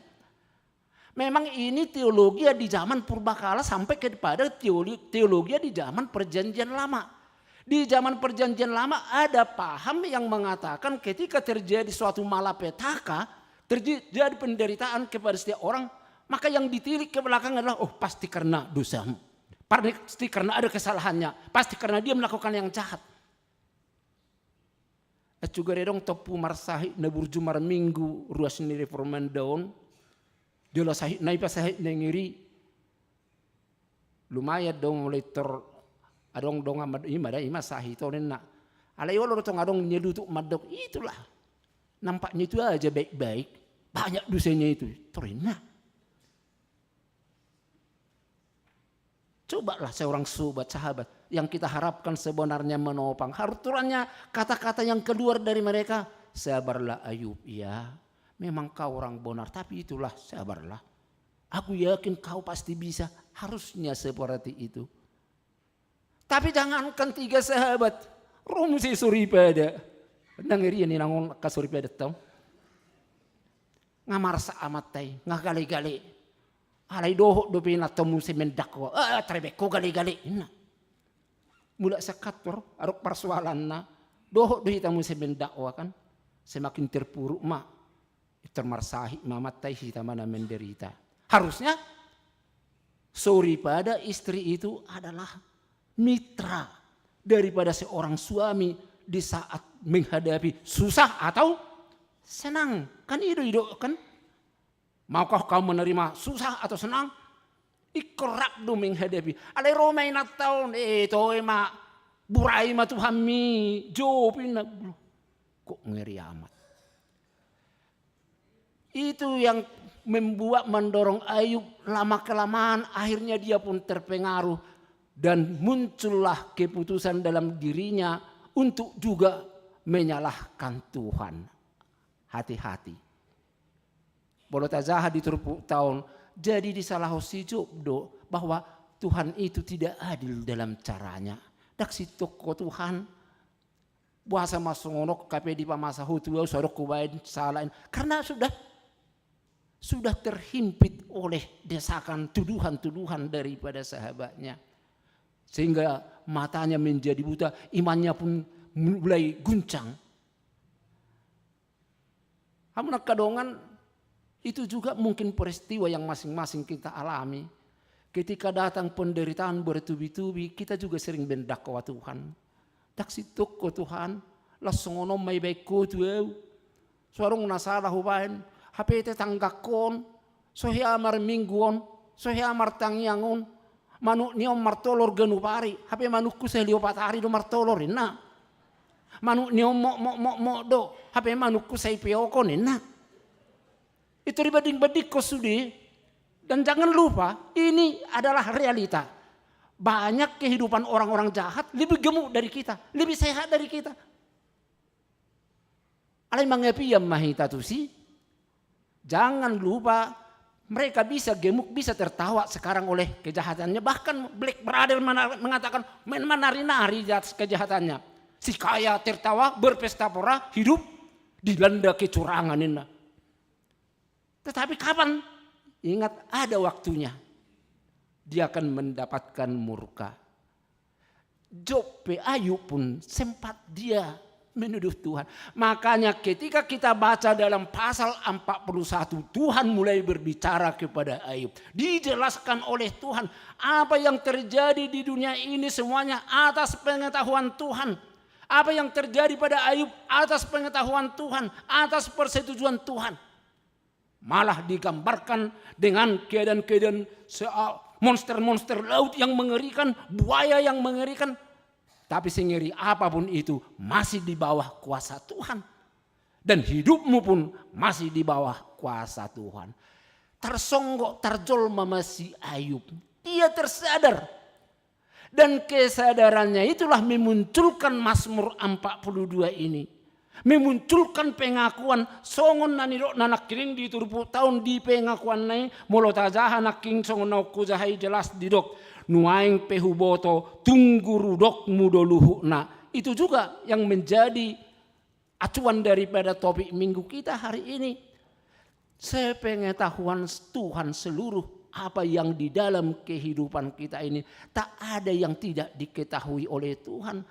Memang ini teologi di zaman purbakala sampai kepada teologi di zaman perjanjian lama. Di zaman perjanjian lama ada paham yang mengatakan ketika terjadi suatu malapetaka, terjadi penderitaan kepada setiap orang, maka yang ditilik ke belakang adalah pasti karena dosamu. Pasti karena ada kesalahannya, pasti karena dia melakukan yang jahat. Juga redong topu marsahi na burju mar minggu ruas ni reforman daun. Dia lah sahih naik pas sahih nengiri. Lumayan dong mulai adong dong amad ima sahih to nena. Alai wala tong adong nyelutuk madok itulah. Nampaknya itu aja baik-baik, banyak dosanya itu. Torena. Cobalah seorang sobat sahabat yang kita harapkan sebenarnya menopang. Harturannya kata-kata yang keluar dari mereka. Sabarlah Ayub, ya memang kau orang benar, tapi itulah sabarlah. Aku yakin kau pasti bisa, harusnya seperti itu. Tapi jangankan 3 sahabat, Rumsi Suripada. Nangirian ni nangon ka Suripada tau. Ngamarsa amatay, ngagali-gali. Alay doho do pinatomu si mendakwa. Trebeko gali-gali. Mula sa kator, arok persoalan na. Doho do hitamu si mendakwa kan. Semakin terpuruk termarsahi mamatay hitama na menderita. Harusnya Suripada istri itu adalah mitra daripada seorang suami di saat menghadapi susah atau senang. Kan itu kan. Maukah kau menerima susah atau senang? Ikorak do menghadapi. Alay romay na taon ito ema buray matuhami jopin na. Kok ngeri amat. Itu yang membuat mendorong Ayub lama-kelamaan akhirnya dia pun terpengaruh. Dan muncullah keputusan dalam dirinya untuk juga menyalahkan Tuhan. Hati-hati. Bolo tazaha di turpu tahun jadi disalah si Jobdo bahwa Tuhan itu tidak adil dalam caranya. Dak si toko Tuhan buasa masongonok kape di pamasa hutu sorok kubain salahin karena sudah terhimpit oleh desakan tuduhan-tuduhan daripada sahabatnya. Sehingga matanya menjadi buta, imannya pun mulai guncang. Hamna kadongan itu juga mungkin peristiwa yang masing-masing kita alami. Ketika datang penderitaan bertubi-tubi, kita juga sering mendakwa Tuhan. Taksi toko Tuhan, lasongonom may baik ko tuwew. Suarong nasalah hubain, hapete tanggakon, sohiamar mingguon, sohiamar tangyangon. Manuk niyo martolor genupari, hape manukku selio patari do martolorin na. Manu nio mo do. Hape manu ku sai peoko nena. Itu dibanding-banding kau sudi. Dan jangan lupa ini adalah realita. Banyak kehidupan orang-orang jahat lebih gemuk dari kita. Lebih sehat dari kita. Alai mangepiyam mahita tu si. Jangan lupa mereka bisa gemuk, bisa tertawa sekarang oleh kejahatannya. Bahkan Black Brother mengatakan menari-nari di atas kejahatannya. Si kaya tertawa, berpesta pora, hidup dilanda kecurangan ini. Tetapi kapan? Ingat ada waktunya. Dia akan mendapatkan murka. Job Ayub pun sempat dia menuduh Tuhan. Makanya ketika kita baca dalam pasal 41, Tuhan mulai berbicara kepada Ayub. Dijelaskan oleh Tuhan apa yang terjadi di dunia ini semuanya atas pengetahuan Tuhan. Apa yang terjadi pada Ayub atas pengetahuan Tuhan, atas persetujuan Tuhan. Malah digambarkan dengan keadaan-keadaan monster-monster laut yang mengerikan, buaya yang mengerikan. Tapi sengeri apapun itu masih di bawah kuasa Tuhan. Dan hidupmu pun masih di bawah kuasa Tuhan. Tersonggok, terjolma masih Ayub. Dia tersadar. Dan kesadarannya itulah memunculkan Mazmur 42 ini. Memunculkan pengakuan songon naniro nanak kiring di turpu tahun di pengakuan nai molotajaha naking songon nauku jahai jelas didok nuaing pehuboto tunggu rudok mudoluhu. Nah itu juga yang menjadi acuan daripada topik minggu kita hari ini. Sepengetahuan Tuhan seluruh apa yang di dalam kehidupan kita ini tak ada yang tidak diketahui oleh Tuhan.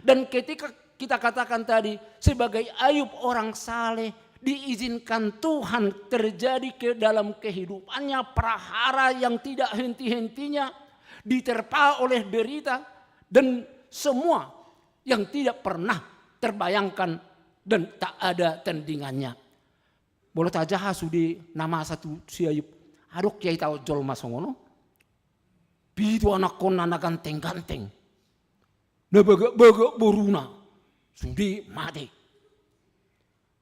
Dan ketika kita katakan tadi sebagai Ayub orang saleh diizinkan Tuhan terjadi ke dalam kehidupannya prahara yang tidak henti-hentinya diterpa oleh derita dan semua yang tidak pernah terbayangkan dan tak ada tandingannya. Boleh tajaha sudi nama satu si Ayub. Aduk kiai tahu jol masongono. Bidu anak kon anak ganteng-ganteng. Na bagak boruna. Sudi mati.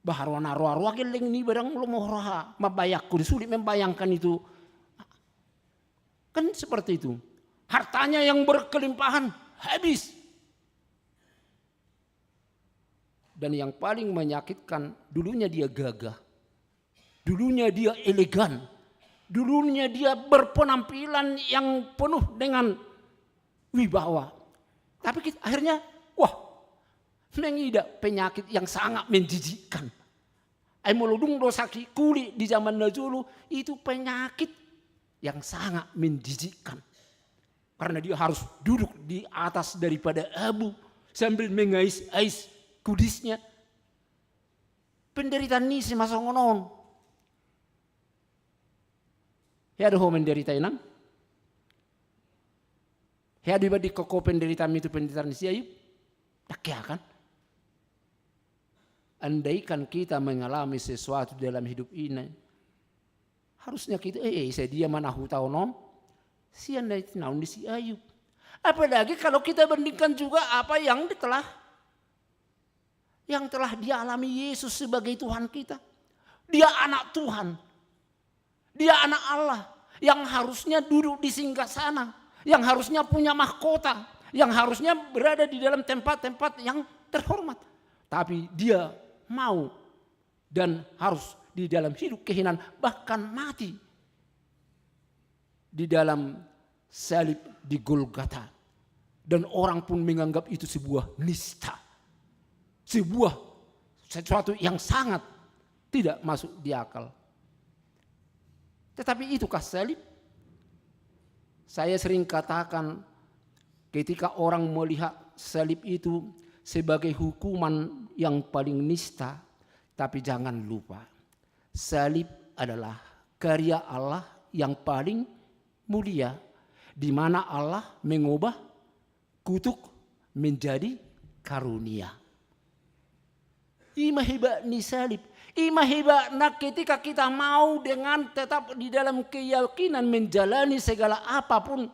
Baharwana roa-roa geleng ni barang lo mohroha. Mabayakku sulit membayangkan itu. Kan seperti itu. Hartanya yang berkelimpahan habis. Dan yang paling menyakitkan dulunya dia gagah. Dulunya dia elegan. Dulunya dia berpenampilan yang penuh dengan wibawa. Tapi akhirnya mengidap penyakit yang sangat menjijikkan. Molodung dosaki kuli di zaman dahulu itu penyakit yang sangat menjijikkan. Karena dia harus duduk di atas daripada abu sambil mengais-ais kudisnya. Penderitaan ini semasa ngonon. Ya ada menderita inang. Ya ada di koko penderitaan itu penderitaan si Ayub. Tak ya kan? Andaikan kita mengalami sesuatu dalam hidup ini, harusnya kita dia mana tahu non, si andai naun di si Ayub. Apalagi kalau kita bandingkan juga apa yang telah dia alami Yesus sebagai Tuhan kita. Dia anak Tuhan, dia anak Allah yang harusnya duduk di singgasana, yang harusnya punya mahkota, yang harusnya berada di dalam tempat-tempat yang terhormat. Tapi dia mau dan harus di dalam hidup kehinaan bahkan mati di dalam salib di Golgota. Dan orang pun menganggap itu sebuah nista. Sebuah sesuatu yang sangat tidak masuk di akal. Tetapi itukah salib? Saya sering katakan ketika orang melihat salib itu sebagai hukuman yang paling nista, tapi jangan lupa salib adalah karya Allah yang paling mulia, di mana Allah mengubah kutuk menjadi karunia. Ima hebat ni salib, ima hebat nak ketika kita mau dengan tetap di dalam keyakinan menjalani segala apapun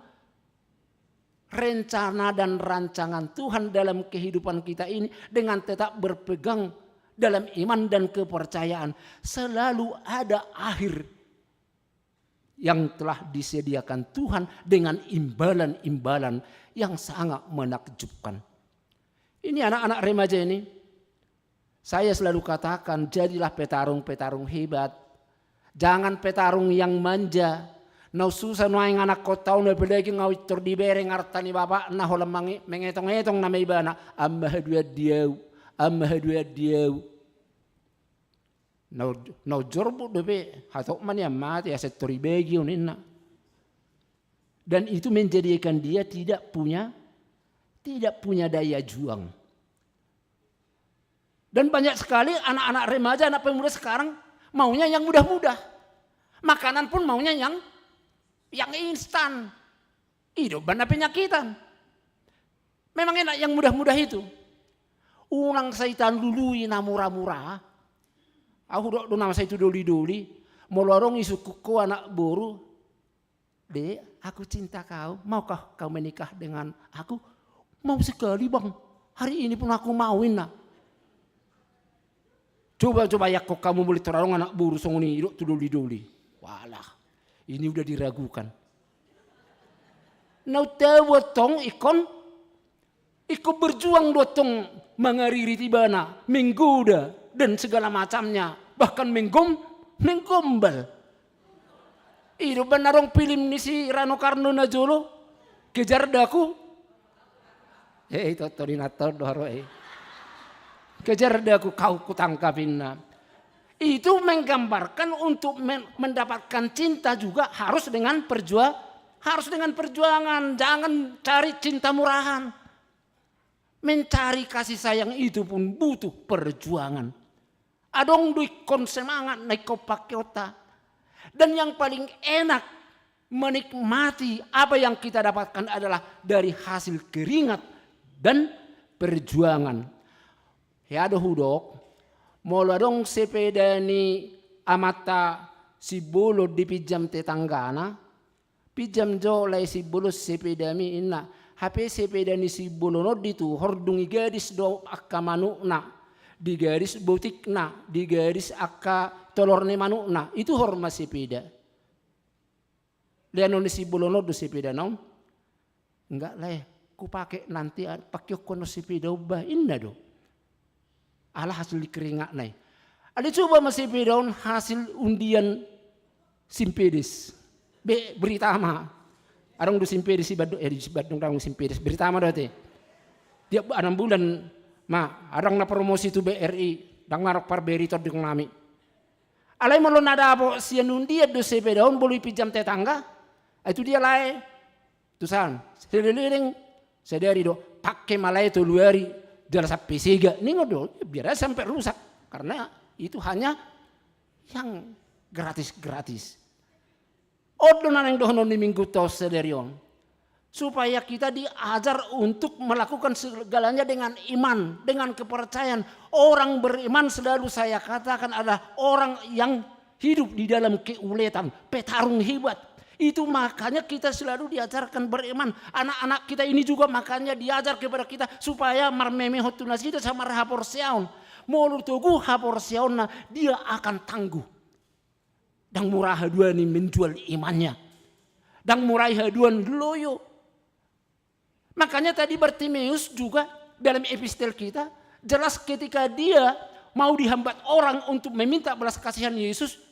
rencana dan rancangan Tuhan dalam kehidupan kita ini dengan tetap berpegang dalam iman dan kepercayaan, selalu ada akhir yang telah disediakan Tuhan dengan imbalan-imbalan yang sangat menakjubkan. Ini anak-anak remaja ini, saya selalu katakan, jadilah petarung-petarung hebat. Jangan petarung yang manja. Nau susah nuaing anak kau tahu na belagi ngau itur di bereng artani bapak na holam mengetong-etong na may bana amah dua diau. Nau jorbu dobe hatok man yang mati aset tori begi unina. Dan itu menjadikan dia tidak punya daya juang. Dan banyak sekali anak-anak remaja, anak pemuda sekarang maunya yang mudah-mudah. Makanan pun maunya yang instan. Hidup benda penyakitan. Memang enak yang mudah-mudah itu. Ulang saitan lului na murah-murah. Aku dok nama saya itu doli-doli. Molorong isukuku anak boru. Dek, aku cinta kau. Maukah kau menikah dengan aku? Mau sekali bang. Hari ini pun aku mauin nak. Coba ya kok kamu boleh terorong anak boru songoni dok tu doli-doli. Walah, ini udah diragukan. Nau tahu tong ikon berjuang dotong mengariri tibana, menggoda dan segala macamnya, bahkan menggombal. Itu benarong film ni si Rano Karno Najolo, kejar daku. Itu torinator doro kejar daku kau kutangkapin na. Itu menggambarkan untuk mendapatkan cinta juga harus dengan perjuangan. Jangan cari cinta murahan. Mencari kasih sayang itu pun butuh perjuangan. Adong duikon semangat naik kopakiota. Dan yang paling enak menikmati apa yang kita dapatkan adalah dari hasil keringat dan perjuangan. Ya ada hudok. Mula dong sepeda ni amata si bolo dipijam tetanggana. Pijam jo lai si bolo sepeda mi inna. HP sepeda ni si bolo no ditu hordungi gadis do akka manuk na. Di garis butik na. Di garis akka telur ni manuk na. Itu hormat sepeda. Liano ni si bolo no do sepeda no. Enggak lah ku pakai nanti pakai kono sepeda ubah inna do. Alah hasil dikeringat naik. Ada coba masih bedaun hasil undian simpedis. Berita ama. Arang du simpedis si Badung dang simpedis. Berita ama dote. Dia 6 bulan arang na promosi tu BRI dang marok par berito ding nami. Alai malo nada po sian undian do sepedaun boleh pinjam tetangga. Itu dia lai. Tusan. Seliling sedari do pakai malai tu luari. Dalam sampai sega, ini ngobrol biar sampai rusak karena itu hanya yang gratis. Odonan yang dohonon di minggu tos sederion supaya kita diajar untuk melakukan segalanya dengan iman, dengan kepercayaan. Orang beriman selalu saya katakan adalah orang yang hidup di dalam keuletan, petarung hebat. Itu makanya kita selalu diajarkan beriman. Anak-anak kita ini juga makanya diajar kepada kita supaya marmeme hotunas kita sama hapor siaun. Mulu tugu hapor siaun dia akan tangguh. Dan murah haduan ini menjual imannya. Dan murah haduan loyo. Makanya tadi Bartimeus juga dalam epistel kita jelas ketika dia mau dihambat orang untuk meminta belas kasihan Yesus.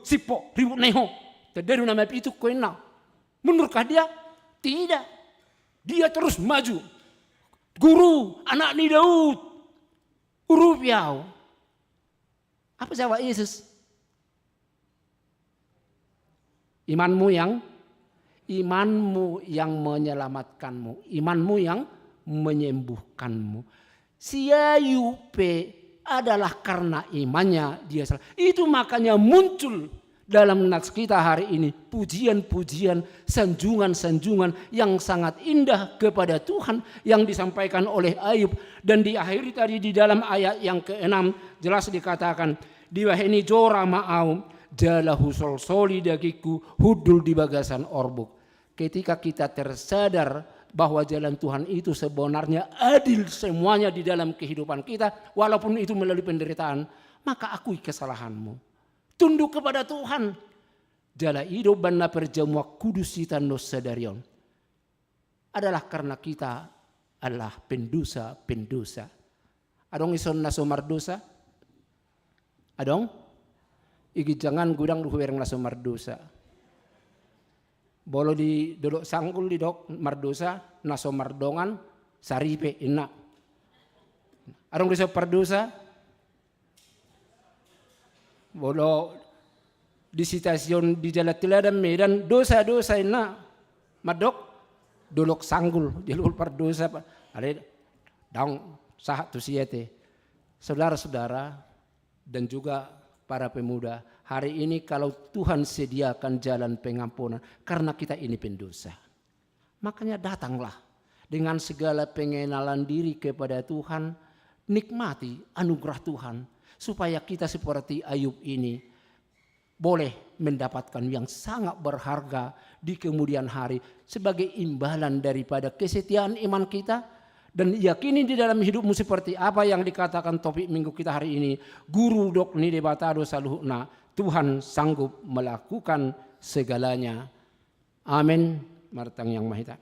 Sipo ribut neho. Dari nama itu koina. Menurutkah dia? Tidak. Dia terus maju. Guru, anak ni Daud. Guru piau. Apa jawab Yesus? Imanmu yang menyelamatkanmu. Imanmu yang menyembuhkanmu. Siayupe adalah karena imannya dia salah. Itu makanya muncul dalam nats kita hari ini pujian-pujian, sanjungan-sanjungan yang sangat indah kepada Tuhan yang disampaikan oleh Ayub. Dan diakhiri tadi di dalam ayat yang ke-6 jelas dikatakan diwaheni jora ma'au jalahu sol-soli dagiku hudul di bagasan orbuk. Ketika kita tersadar bahwa jalan Tuhan itu sebenarnya adil semuanya di dalam kehidupan kita, walaupun itu melalui penderitaan, maka akui kesalahanmu. Tunduk kepada Tuhan. Jala hidup banna perjamuan kudus kita no sadarion. Adalah karena kita adalah pendosa. Adong ison nasomar dosa? Adong? Igi jangan gudang duhuerang nasomar dosa. Bolo di dodok sanggul di dok mardosa nasomar dongan saripe ina. Adong dosa perdosa? Bolo di stasiun di Jalan Teladan Medan dosa-dosa ina madok dolok sanggul jalur perdosa ada dang sah tu siete. Saudara-saudara dan juga para pemuda, hari ini kalau Tuhan sediakan jalan pengampunan karena kita ini pendosa, makanya datanglah dengan segala pengenalan diri kepada Tuhan, nikmati anugerah Tuhan supaya kita seperti Ayub ini boleh mendapatkan yang sangat berharga di kemudian hari sebagai imbalan daripada kesetiaan iman kita, dan yakini di dalam hidupmu seperti apa yang dikatakan topik minggu kita hari ini, guru dok ni debatado saluhna, Tuhan sanggup melakukan segalanya. Amin. Martang yang mahita.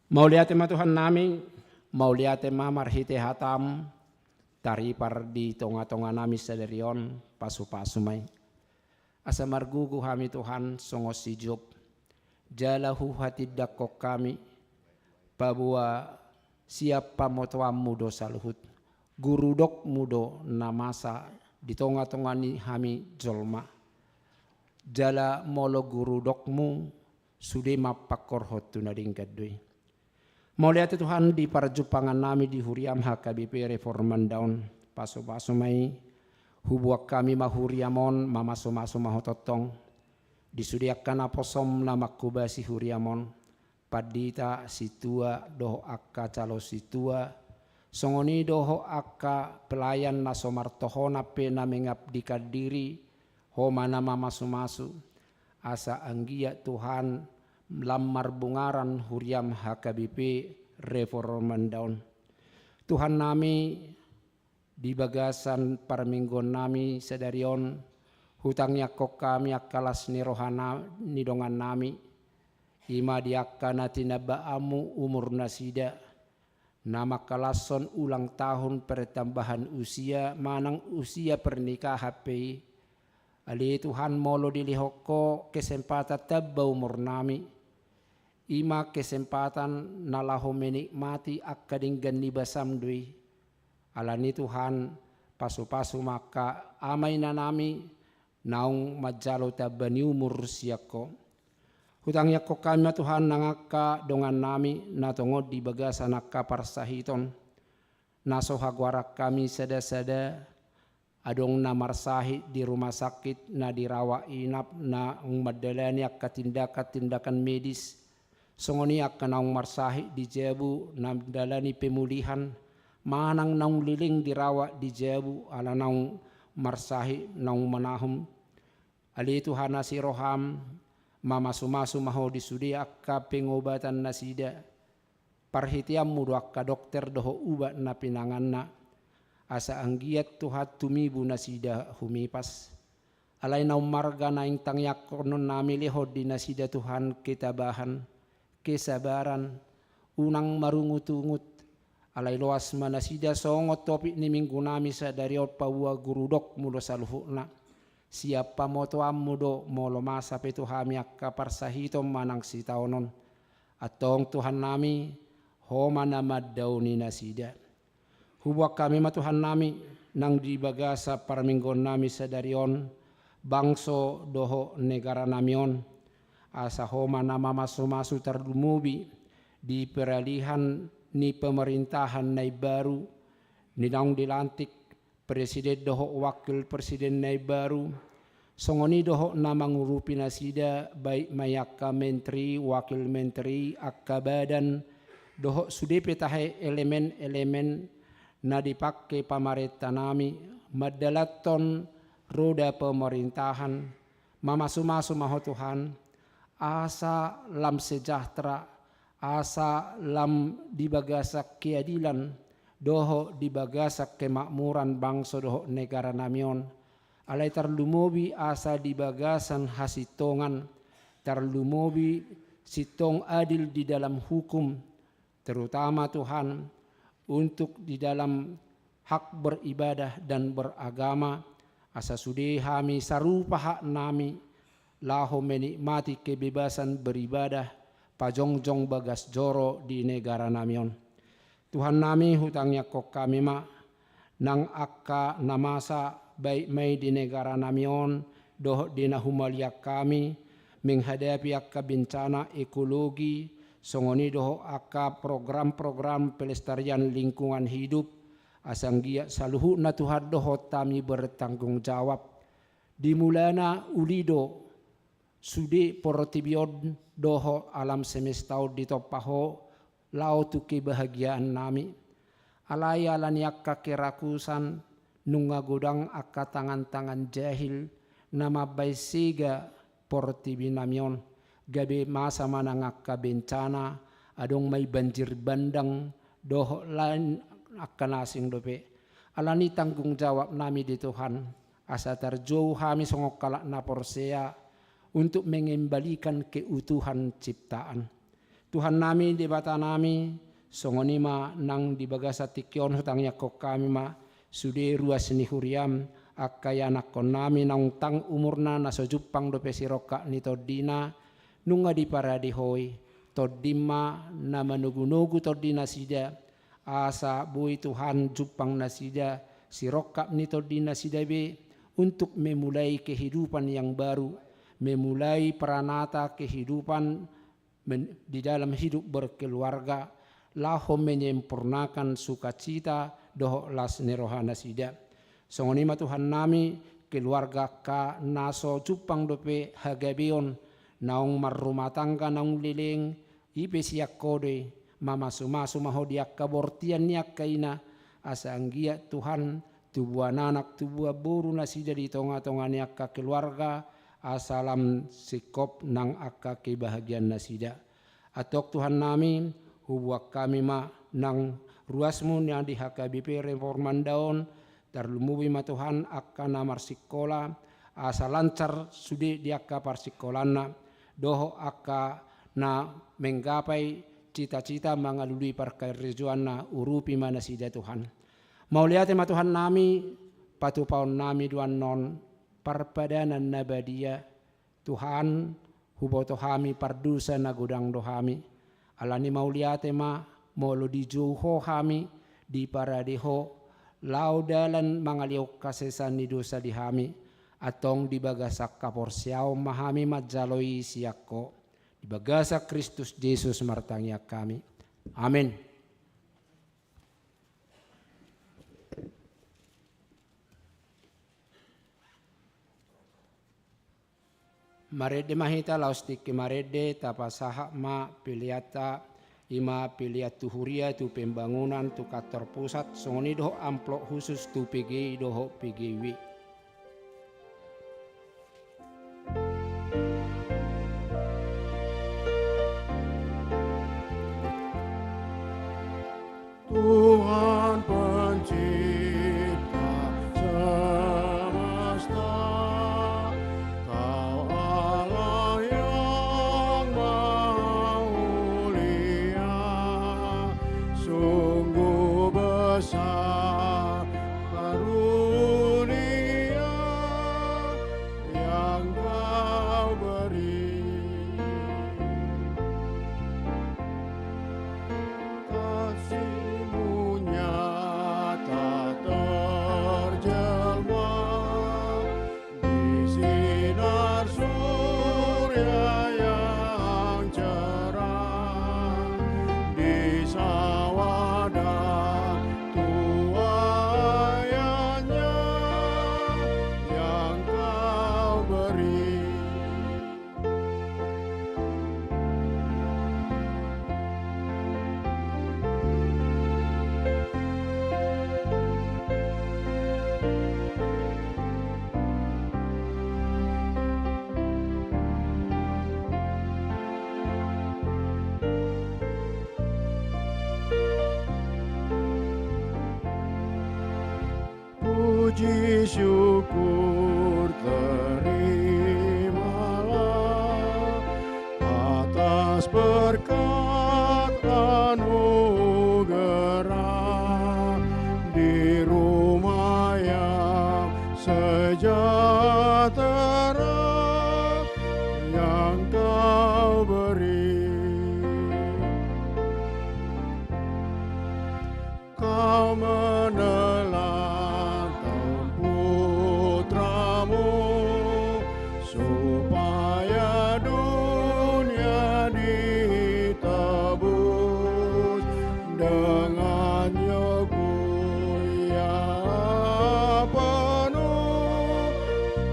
Mau lihat tema Tuhan nami, mau lihat tema marhite hatam, taripar di tonga-tonga nami sadarion pasu-pasu mai. Asa margugu kami Tuhan songos si Job. Jalahu hati dakok kami. Bahwa siapa motoam mudo saluhut. Guru dok mudo namasa di tonga-tonga ni kami jolma. Jala molo guru dokmu sudah mapakorhot tunading kadui. Mau lihat Tuhan di perjumpaan nami di Huriam HKBP Reforman Daun paso-paso mai hubuak kami mahuriamon mamaso-maso mahototong disudiakan aposom nama kubasi huriamon padita situa doho akka calo situa songoni doho akka pelayan nasomartohona pena mengabdikan diri homa nama masu-masu asa anggia Tuhan lamar bungaran huriam HKBP Reforman Daun. Tuhan nami di bagasan parminggon nami sedarion hutangnya kok kami akalas ni rohana nidongan nami ima diakana tinabaamu umur nasida nama kalason ulang tahun pertambahan usia manang usia pernikah HP ali Tuhan molo dilihoko kesempatan tabba umur nami ima kesempatan nalaho menikmati akadinggan nibasamdui alani Tuhan pasu-pasu maka amay na nami naung majalo tabani umur siyako hutangnya ko kami Tuhan nangaka dongan nami natongod di bagasa nakka parsahiton naso hagwarak kami sada-sada adong namarsahi di rumah sakit na dirawa inap na madalani akka tindakan medis songoni akka naung marsahi di jabu na dalani pemulihan manang naung liling dirawa di jabu ala naung marsahi naung manahum ali Tuhan nasi roham mamasu-masu maho disudi akka pengobatan nasida parhitiam mudu akka dokter doho uba na pinanganna asa anggiat Tuhan tumibu nasida humipas alay na umarga na ing tangyak konon nami lihod di nasida Tuhan kitabahan kesabaran unang marungut-ungut alay loas manasida songot topik ni minggu nami sa dariot pawa gurudok mudo saluhuna siapa motoam mudo molo masa petu hami akka parsahito manang si taonon atong Tuhan nami homa nama dauni nasida hubuak kami matuhan nami nang di bagasa parminggon nami sadarion bangso doho negara namion asa homa nama masu-masu terdumubi di peralihan ni pemerintahan nai baru ni naung dilantik presiden doho wakil presiden nai baru songoni doho nama ngurupi nasida baik mayaka menteri wakil menteri akka badan doho sudepe tahe elemen-elemen na dipakai pamarenta nami madalaton roda pemerintahan mamasu-masu maho Tuhan asa lam sejahtera, asa lam dibagasak keadilan, doho dibagasak kemakmuran bangsa doho negara namion. Alai terlumobi asa dibagasan hasitongan, terlumobi sitong adil di dalam hukum, terutama Tuhan untuk di dalam hak beribadah dan beragama. Asa sudi kami sarupa hak nami, laho menikmati kebebasan beribadah, pajongjong bagas joro di negara namion. Tuhan nami hutangnya kok kami ma, nang akka namasa baik mai di negara namion, doh dina humalia kami, menghadapi akka bencana ekologi, songoni doh akka program-program pelestarian lingkungan hidup, asanggia saluhu na Tuhan doh tami bertanggung jawab. Dimulana ulido, sudi porotibion doho alam semestau ditopaho, lau tu kebahagiaan nami. Alaya laniakka kerakusan, nunga godang akka tangan-tangan jahil, nama baisiga portibi namion, gabe masa manangakka bencana, adong may banjir bandang, doho lain akka nasing dope. Alani tanggung jawab nami di Tuhan, asa terjauh kami songok kalak na porsea, untuk mengembalikan keutuhan ciptaan. Tuhan nami di bata nami, songonima nang di bagasa tikyon hutangnya kok kami ma, sude ruas ni huriam, akaya nakon nami nang tang umurna naso jupang dope siroka ni todina, nunga di paradi hoi, todima na manugu-nugu todina sida, asa bui Tuhan jupang nasida, siroka ni todina sida be, untuk memulai kehidupan yang baru, memulai peranata kehidupan di dalam hidup berkeluarga, laho menyempurnakan sukacita doho las nerohana sida. Songonima Tuhan nami keluarga ka naso cupang dope hagabeon, naung marrumah tangga naung liling, ipe siak kode, mamasu-masu maho diak kabortian niak kaina, asanggia Tuhan tubuh anak tubuh boru nasida di tonga-tonga niak ka keluarga, asalam sikop nang akka kebahagiaan nasida. Atok Tuhan nami, hubuak kami ma nang ruasmu yang di HKBP Reformandaon, terlumubi ma Tuhan akka namar sikola, asa lancar sudi di akka parsikolana, doho akka na menggapai cita-cita mengalui parkerjuan na urupi mana sida Tuhan. Mau lihat ma Tuhan nami, patupaun nami duan non, parpadanan nabadia, Tuhan huboto hami pardusa na gudang dohami, alani mauliate ma molo di juho hami di paradiho, laudalan mangaliok kasesan ni dosa di hami, atong di bagasak kaporsiaw mahami majaloi siakko, di bagasak Kristus Yesus martangya kami. Amin. Marede mahita laustik marede tapasaha ma piliata ima piliat tuhuria tu pembangunan tu kantor pusat songoni doho amplop khusus tu PGI doho PGW. Tuhan pencipta semesta, Kau Allah yang maha mulia, sungguh besar karunia syukur terimalah atas berkat anugerah di rumah yang sejahtera yang Kau beri. Kau menelan putramu supaya dunia ditebus dengan nyebur yang penuh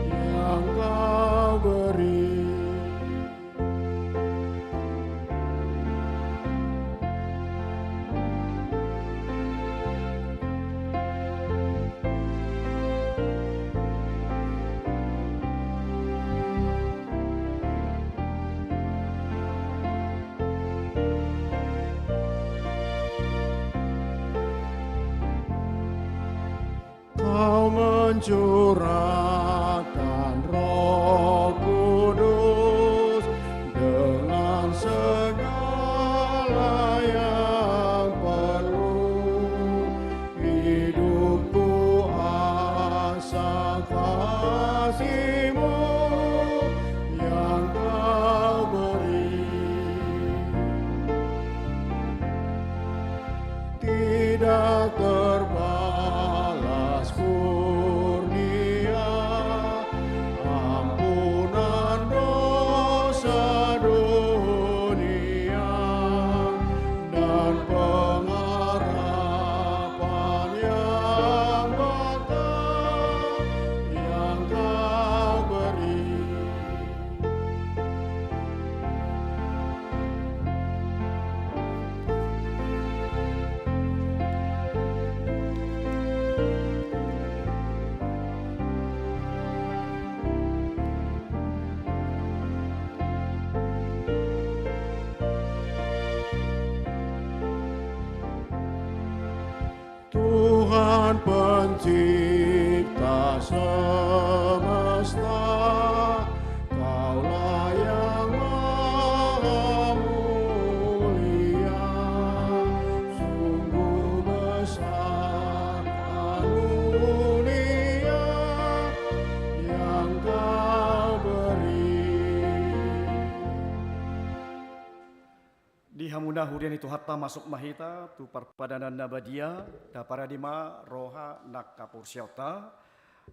yang Kau beri. Kau mencurahkan Roh Kudus dengan segala yang perlu. Hidupku asa kasih-Mu yang Kau beri. Tidak terbalas kurnia ampunan dosa dunia dan pengharapan yang kekal yang Kau beri. Tuhan pencipta semesta, Kaulah yang maha mulia. Sungguh besar karunia yang Kau beri. Di hamuna hurian itu hatta masuk mahita tu parpadanan nabadia da paradima roha nak kapur syauta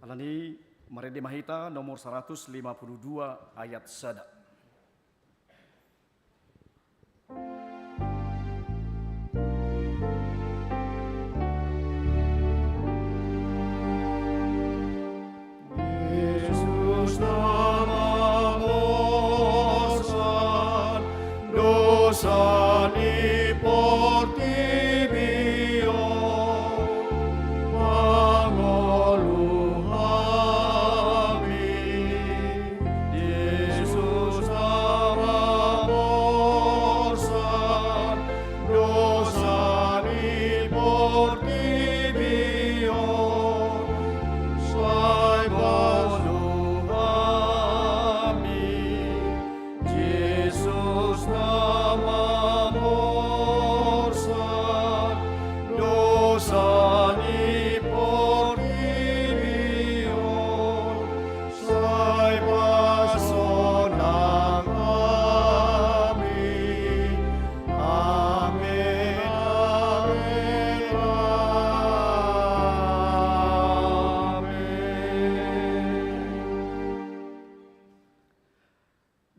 alani marede mahita nomor 152 ayat sada. Yesus nama morsan dosa ni portibio pangolu kami. Yesus nama morsan dosa ni portibio sai balu kami. Yesus nama morsan dosa ni portibio sai pasonang kami. Amin, amin, amin.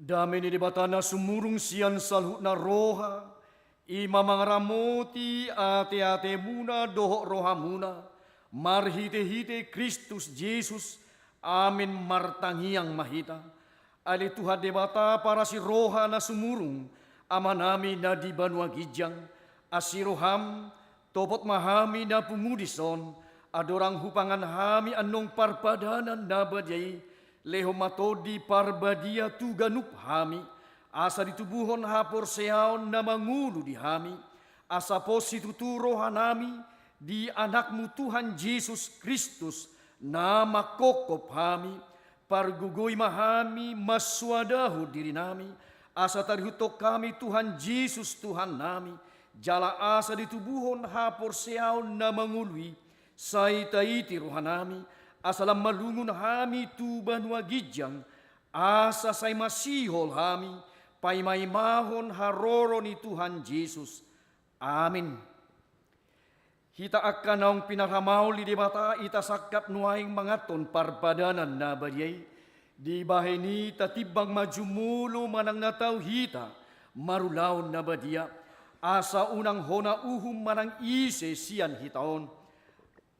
Dami ni dibatana sumurung sian salhutna roha ima mangaramoti ate-ate muna dohok rohamuna marhite-hite Kristus Yesus amin martangiang mahita ali Tuhan debata para si roha na sumurung amanami na di banua gijang asiroham topot mahami na pumudison adorang hupangan hami anong parpadanan na badai leho matodi parbadia tuganup hami asa ditubuhon hapor seaon na mangulu di hami asa pos situturo hanami di anakmu Tuhan Yesus Kristus nama kokop hami, pargugoi mahami, maswadahu diri nami, asa tarihutok kami Tuhan Yesus Tuhan nami, jala asa ditubuhon hapor seaw na mangului, say taiti rohanami, asalam malungun hami tuban wagijang, asa say masihol hami, paimaimahon haroro ni Tuhan Yesus. Amin. Hita akan naong pinaramaw li debata ita sakap nuaing mangaton parpadanan na badiyay. Di bahay ni tatibang majumulo manang nataw hita, marulaw na badiya. Asa unang hona uhum manang ise siyan hitaon.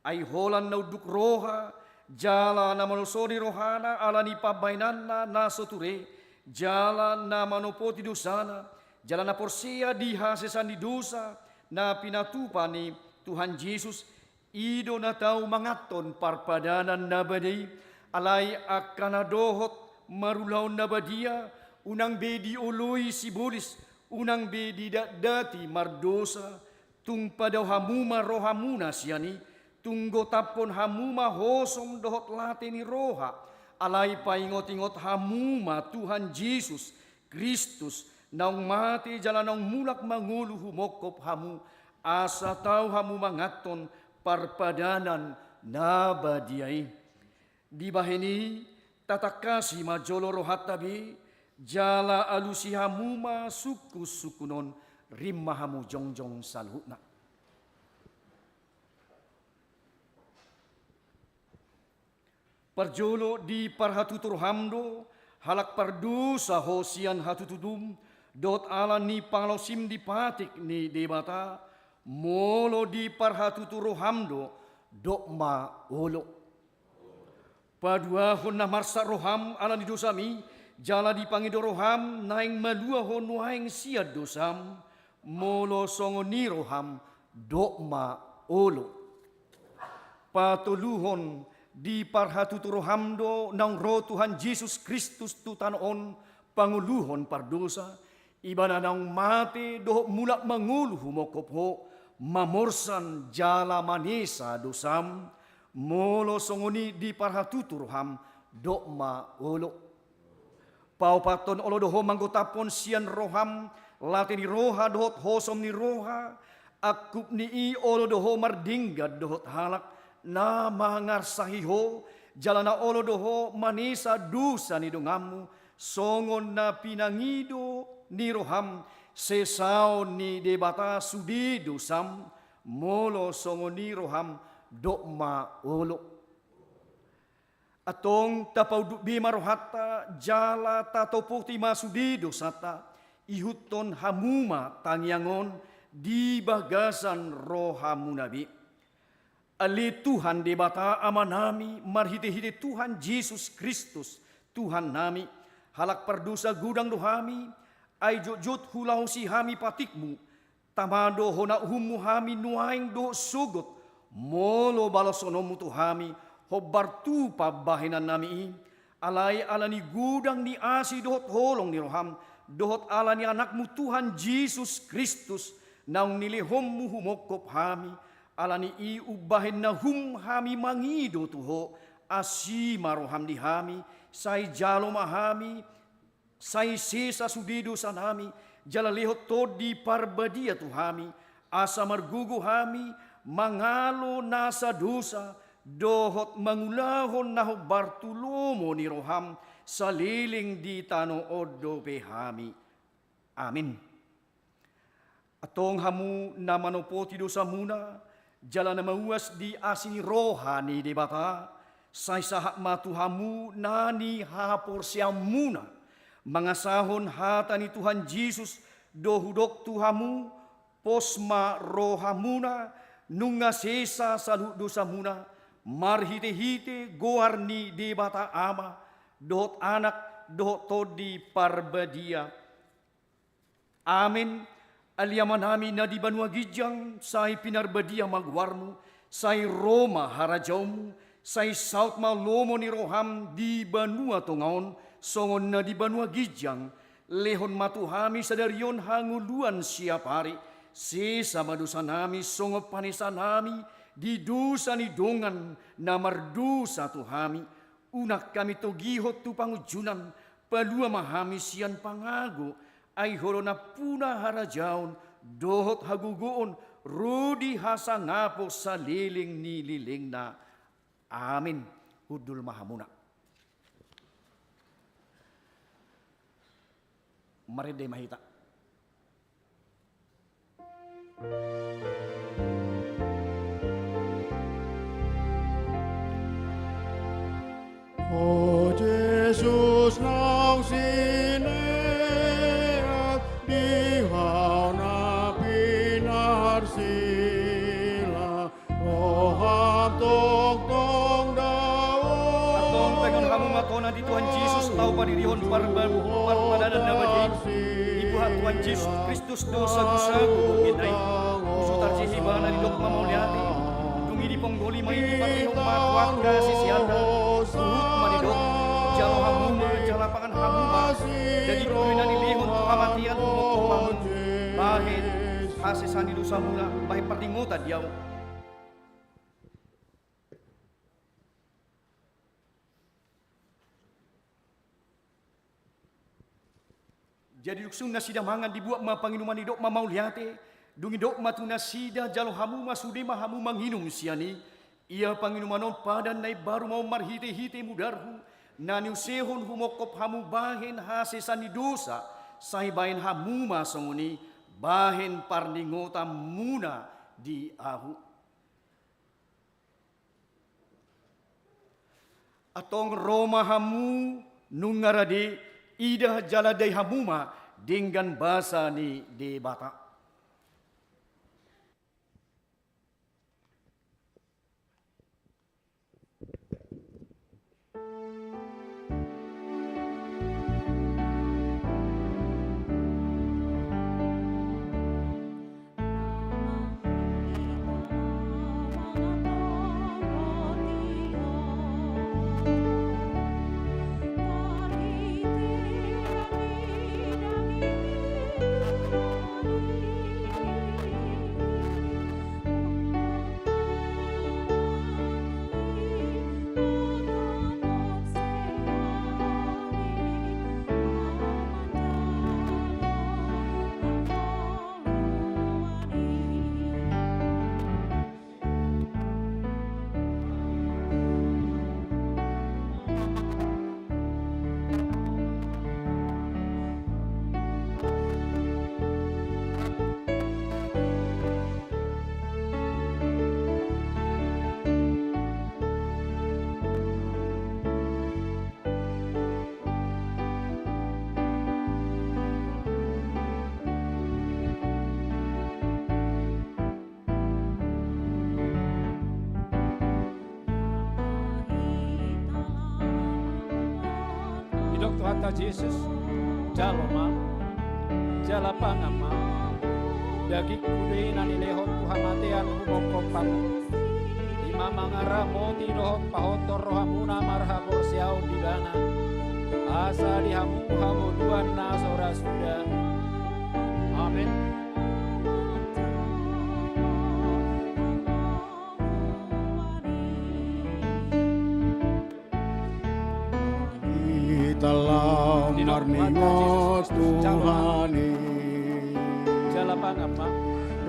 Ay holan na uduk roha, jala na manusoni rohana ala ni pabainan na soture, jala na manopoti dosana, jala na porsia dihasesan di dosa na pinatupa ni Tuhan Yesus, ido na tau mangaton parpadanan na badai, alay akana dohot marulaw na badia, unang bedi oloy sibulis, unang bedi dati mardosa, tung padaw hamuma rohamuna siyani, tunggo tapon hamuma hosom dohot late ni roha, alay paingot-ingot hamuma Tuhan Yesus Kristus, naung mati jalan naung mulak mangulu humokop hamu, asa tau hamu mangaton parpadanan na badiay. Di bahini tatakasi majolo rohat tabi, jala alusi hamuma suku-sukunon rimma hamu jongjong salhutna. Parjolo di parhatutur hamdo, halak pardu sahosian hatutudum, dot ala ni panglosim di patik ni debata, molo di parhatutur hamdo, dokma olo. Paduahon na marsa roham ala ni dosami, jala di pangido roham, naing maluahon nuhaing siad dosam, molo songo ni roham, dokma olo. Patuluhon di parhatutur hamdo nang roh Tuhan Yesus Kristus tutanon panguluhon pardosa, ibana nang mati doh mulak manguluh mokopho, mamorsan jala manesa dosam, molo songoni di parhatutur ham dokma olo. Paupaton olo doho manggotapon sian roham, lateni roha dohot hosom ni roha, akup ni i olo doho mardingga dohot halak, na mangar sahiho, jalana olo doho manisa dusa ni dongamu, songon na pinangido ni roham, sesao ni debata sudi dosam, molo songon ni roham dokma olo. Atong tapaw bima rohata, jala tatoputi masudi dosata, ihuton hamuma tangyangon, di bagasan rohamunabi. Ali Tuhan debata amanami, marhite-hite Tuhan Yesus Kristus, Tuhan nami, halak pardosa gudang dohami, ay jojot hulau si hami patikmu, tamado hona humu hami nuaing do sugot, molo balasonomu tuhami, hobar tu pabahinan nami, alay alani gudang ni asi dohot holong ni roham, dohot alani anakmu Tuhan Yesus Kristus, naung nilihommu humokop hami, alani i ubahin na hum hami mangido tuho, asi maroham di hami, say jalo mahami, say sesa sudido sanami, jala lehot to di parbadia tuhami, asa margugo hami, mangalo nasa dosa, dohot mangulahon na bartulomo ni roham, saliling di tano odo behami. Amin. Atong hamu na manopoti dosa muna, jala na mauas di asini rohani debata, say sahak matuhamu nani hapor siam muna, mangasahon hata ni Tuhan Yesus dohudok tuhamu, posma rohamuna, nunga sesa salu dosa muna, marhite-hite goarni debata ama, dohot anak dohot todi parbadia. Amin. Aliaman nami na di banua gijang, say pinarbadia magwarmu, say Roma harajaumu, say saut malomo ni roham di banua tongaon, songon na di banua gijang, lehon matuhami sadarion hanguluan siap hari, sesa madusa nami songo panisa nami, di dosa ni dongan namar dosa tu hami, unak kami to gihot tu pangujunan, palua mahami sian pangago, ay horona puna harajaon, dohot hagugoon, rudi hasa ngapo sa liling ni liling na. Amin. Hudul mahamuna. Marede mahita. O Jesus nang sineat dihaw na pinarsila roham tong daon Atong pengon hamu matona di Tuhan Yesus tau padirihon parpadanan na bagi Ibuhat Tuhan Yesus Kristus dosa gusaku berminay usutar jihibana di dok mamauliati dungi di ponggoli may ipatihong matuak kasih sianda suhut manidok jalo hamuma jalapangan hamuma dari kulinan ilihon tuhamatian umok pamun bahit hasesani dosa mula bahit partingota diaw. Jadi luksung nasida mangan dibuat ma panginuman idok ma mauliate dungi dok matu nasida jalo hamu masude ma hamu manginum siani ia panginumanon padan nai baru mau marhite-hite mudarhu nani usehon humokop hamu bahen hasesani dosa sai bahen hamu masonguni bahen parningota muna di ahu atong Roma hamu nungarade ida jaladai hamuma dengan bahasa ni de bata. Tuhan Yesus, jaloma, jalapangama, daging kude nani lehot tuhamatian humokopang, ima mangaramo tidohot pahotor rohamuna marhabor siaw di bana, asa dihamu hamuduan nasora sudah, amin. Dalam marningot Tuhani Jalapangama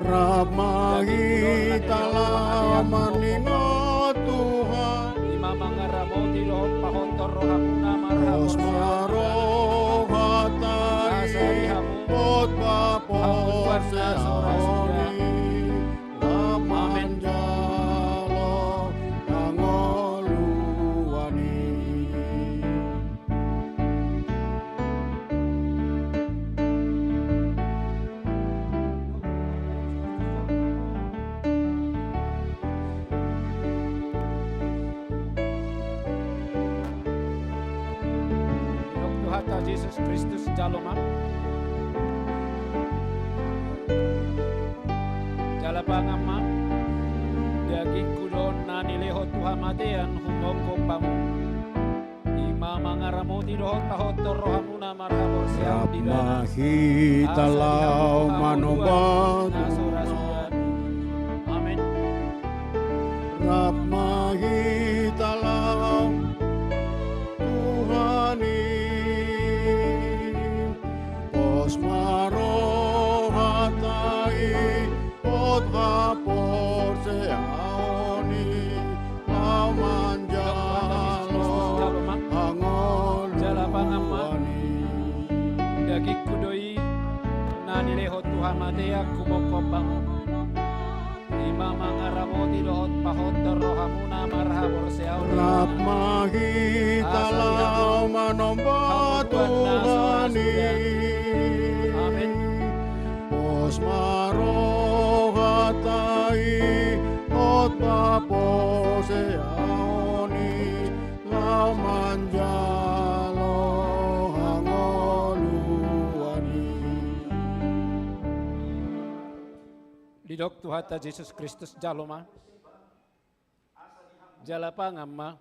Ramai dalam marningot Tuhan ima mangaramo tidohot pahotor rohamuna marhabor siaw Rohatai Pot bapor seaoni Laman jalo Angoluani Tuhan Yesus Kristus jaloma jalapangama daging kudon nani lehot tuhamatean humoko pamu ima mangaramo tidohot pahotor rohamuna marhabor siaw di bana Mahita lau manobat nasora sudan amin mahitalam Tuhani pos marohatai ot vapor seaoni lau manjalo angol luani Dagi kudoi na nilehot Tuhan matea kumoko bangun Ima mangaramoti dohot pahot rohamuna marhabor seauni Rap mahitalau manomba Tuhani Amin. Pos marohatai ot vapor seaoni lau manjalo hangoluani Didok Tuhan ta Yesus Kristus jaloma jalapa ngamma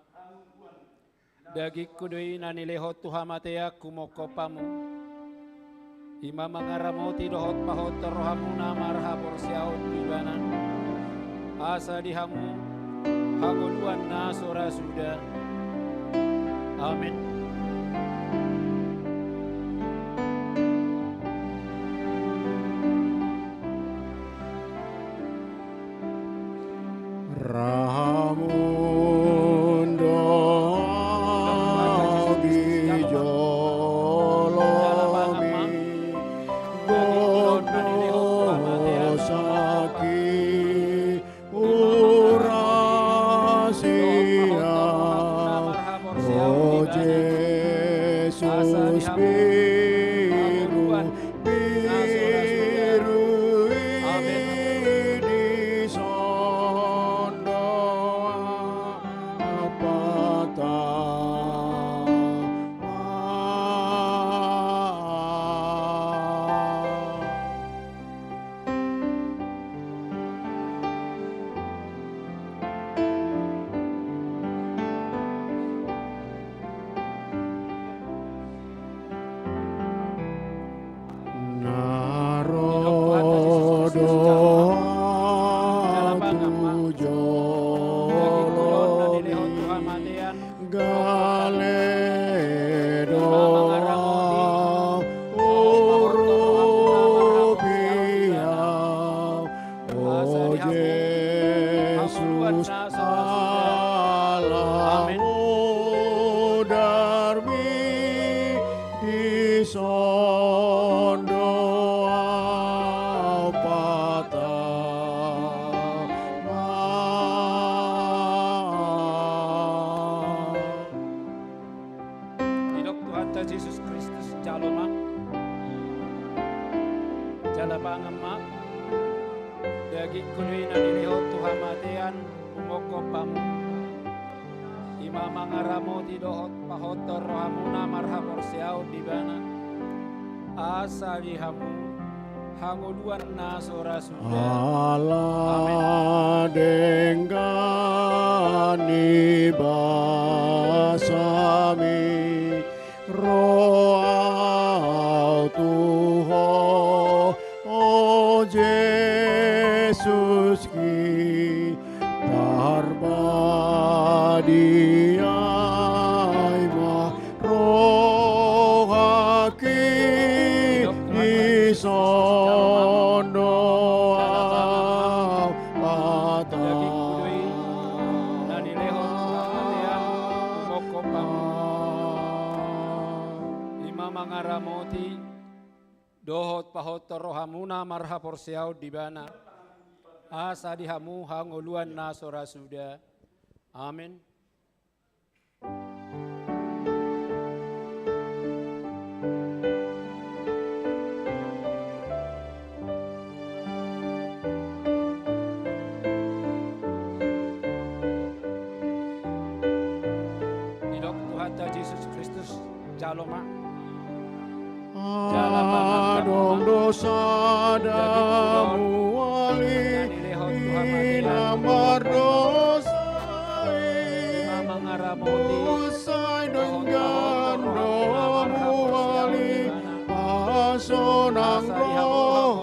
dagi kudui na nilehot Tuhan matea kumoko pamu Ima mangaramoti dohot pahot rohamuna marhabor siaut bibana asa dihamu haguluan na sora sudah amin Rahamundo dijolomi Godosaki urasia O Jesus biru biru di sondo apata Yesus Kristus jaloma jala pangamak dagi kudui na nilihot Tuhan matean umoko pamu ima mangaramoti dohot pahotor rohamuna marhabor seau dibana asa dihamu hanguluan na sora sudah Allah denggani basami roau Tuho o Jesus ki tarbadi aima rohaki isondo mangaramoti dohot pahotor rohamuna marhapor siau dibana asa dihamu hanguluan nasora sudah amin. Didok Tuhan Yesus Kristus jaloma Adong dosa damu wali inamar dosa usai dengan domu wali asonang roh.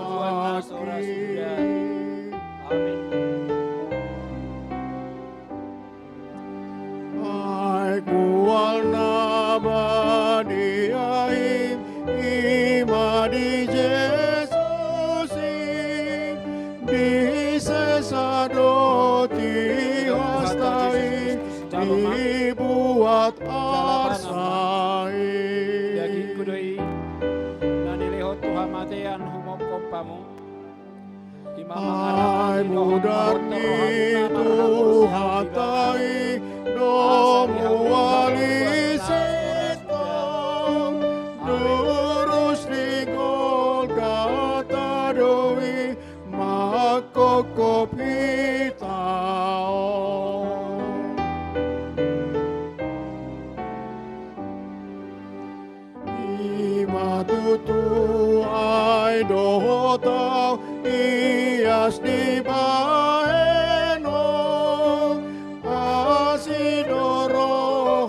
Tuhat asai. Daging kudoi nanilihot Tuhan matean humokopamu. Ai budaki Tuhatai domu wali setang durus di Golgata doi makokop hitao. Imatutu ai dohotau ias di baeno asidoro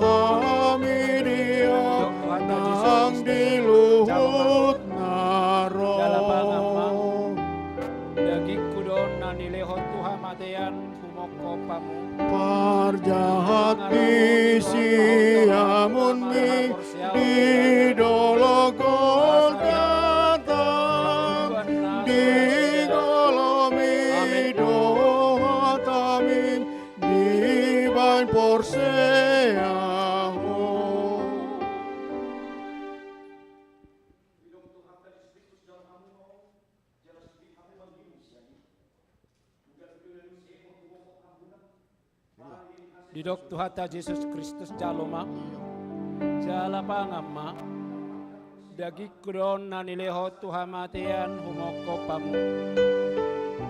hamidia nang diluhut naro. Daging kudon nanilihot Tuhan matean humokopamu. Parjahat isiamun mi di dologol kata di golomi dohatami di bain porseaho. Didok Tuhata Yesus Kristus jaloma jala pangamma dagi kudon nanileho Tuhan matean humokopamu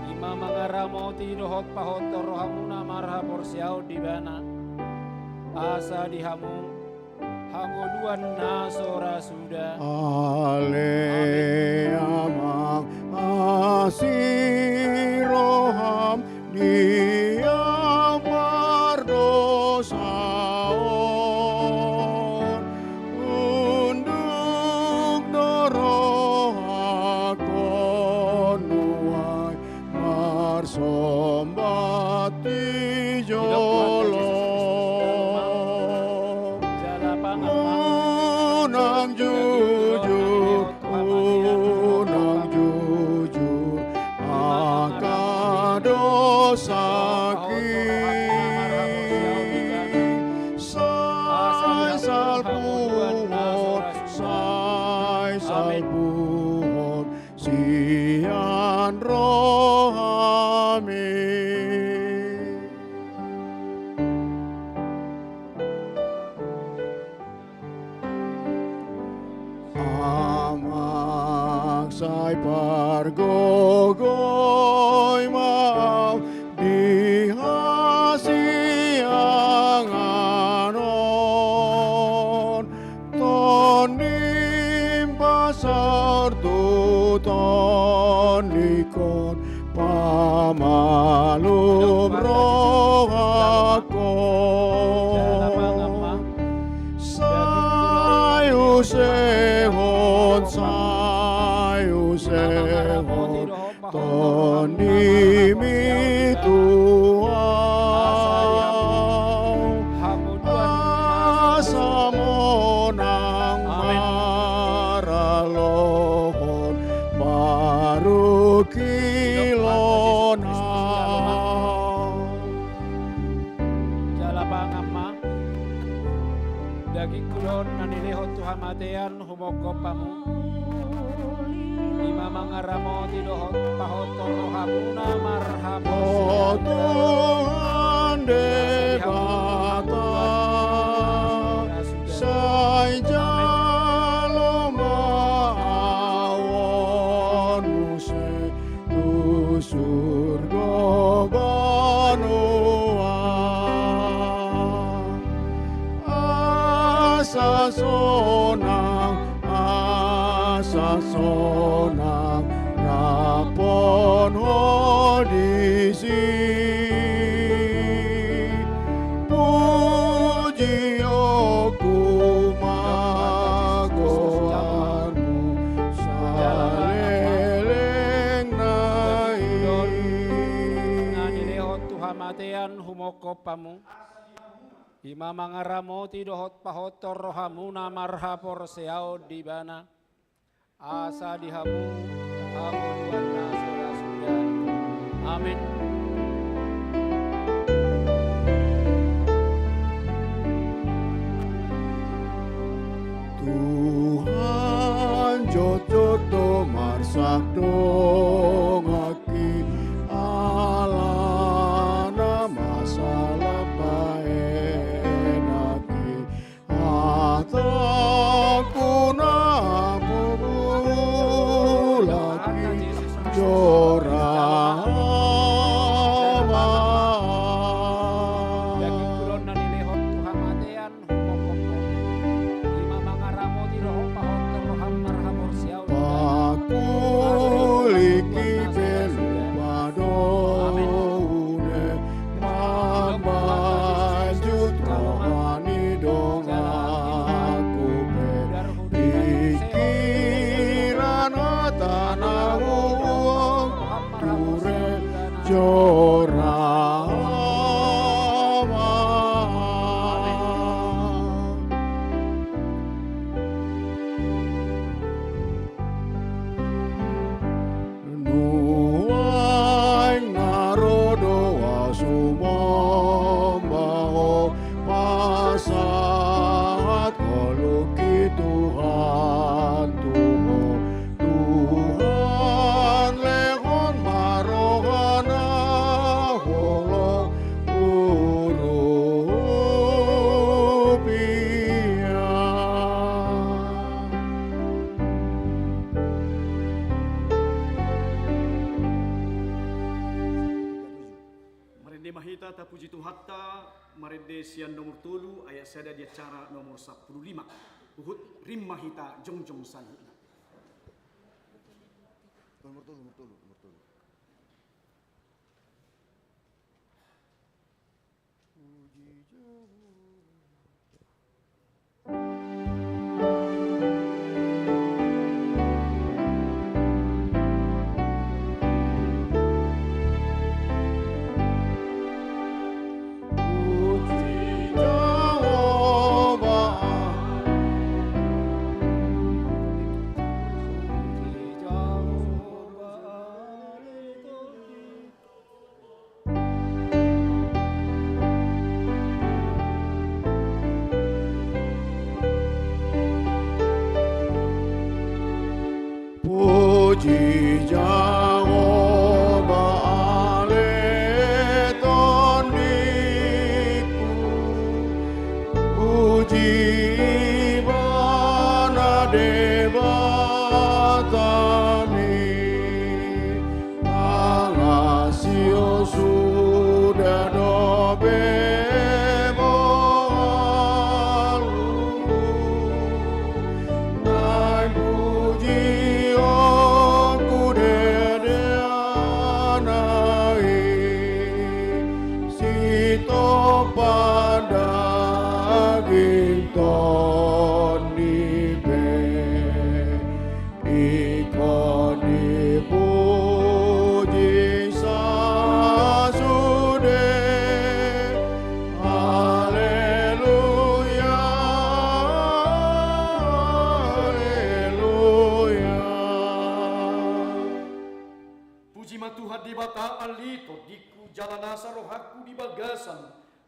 ima mangaramo tidohot pahotor rohamuna marha porsiau dibana asa dihamu hamuduan nasora sudah. Ale amang asiroham diamar dosaon unduk dorohakon nuai marsombati jolo kunang jujur akadosaki sai salpuhon sian rohami. Amaksay pargogoy mau dihasiang anon tonim pasar tutonikon pamalum rohakon sayu sehon tonimi tuau asamonang maralohon baru kilona Jalapangamma daging kulon nanilihot Tuhan matean humokopamu ima mangaramo tidohot pahotor rohamuna marhamo oh Tuhan debata sai jaloma awon muse tu surga banua asa sonang rapon hodisi puji oku magoanmu saleleng nai nanilihot Tuhan matean humokopamu ima mangaramo tidohot pahotor rohamuna marha porseao dibana asa dihamu hamuduan nasora sudah. Amin. alapaenaki atakunamulaki Daging jorama kulon na nilihok Tuhan matean humokokok. Lima mga ramo di rohong pahot ng roham marhamor siyaw. pakuliki pelupadone mamanjut rohani dong aku pikiran tanah uang ture jorama Nuai narodo asumambao pasat koluki Tuhan Tuhan lehon marohana holo urupia Marinde mahita ta puji Tuhatta, marinde sian nomor 3 ayat sada dia cara nomor 15. Uhud rim mahita jongjong salhutna. Nomor tulu. Puji Jehovah ale toniku puji bana debatami alasio sudah dobe Nai puji aku dedeanai sito pada gintoni be ikoni puji sasude Haleluya Puji matuhan di bata alito diku jalanasa rohaku di bagasan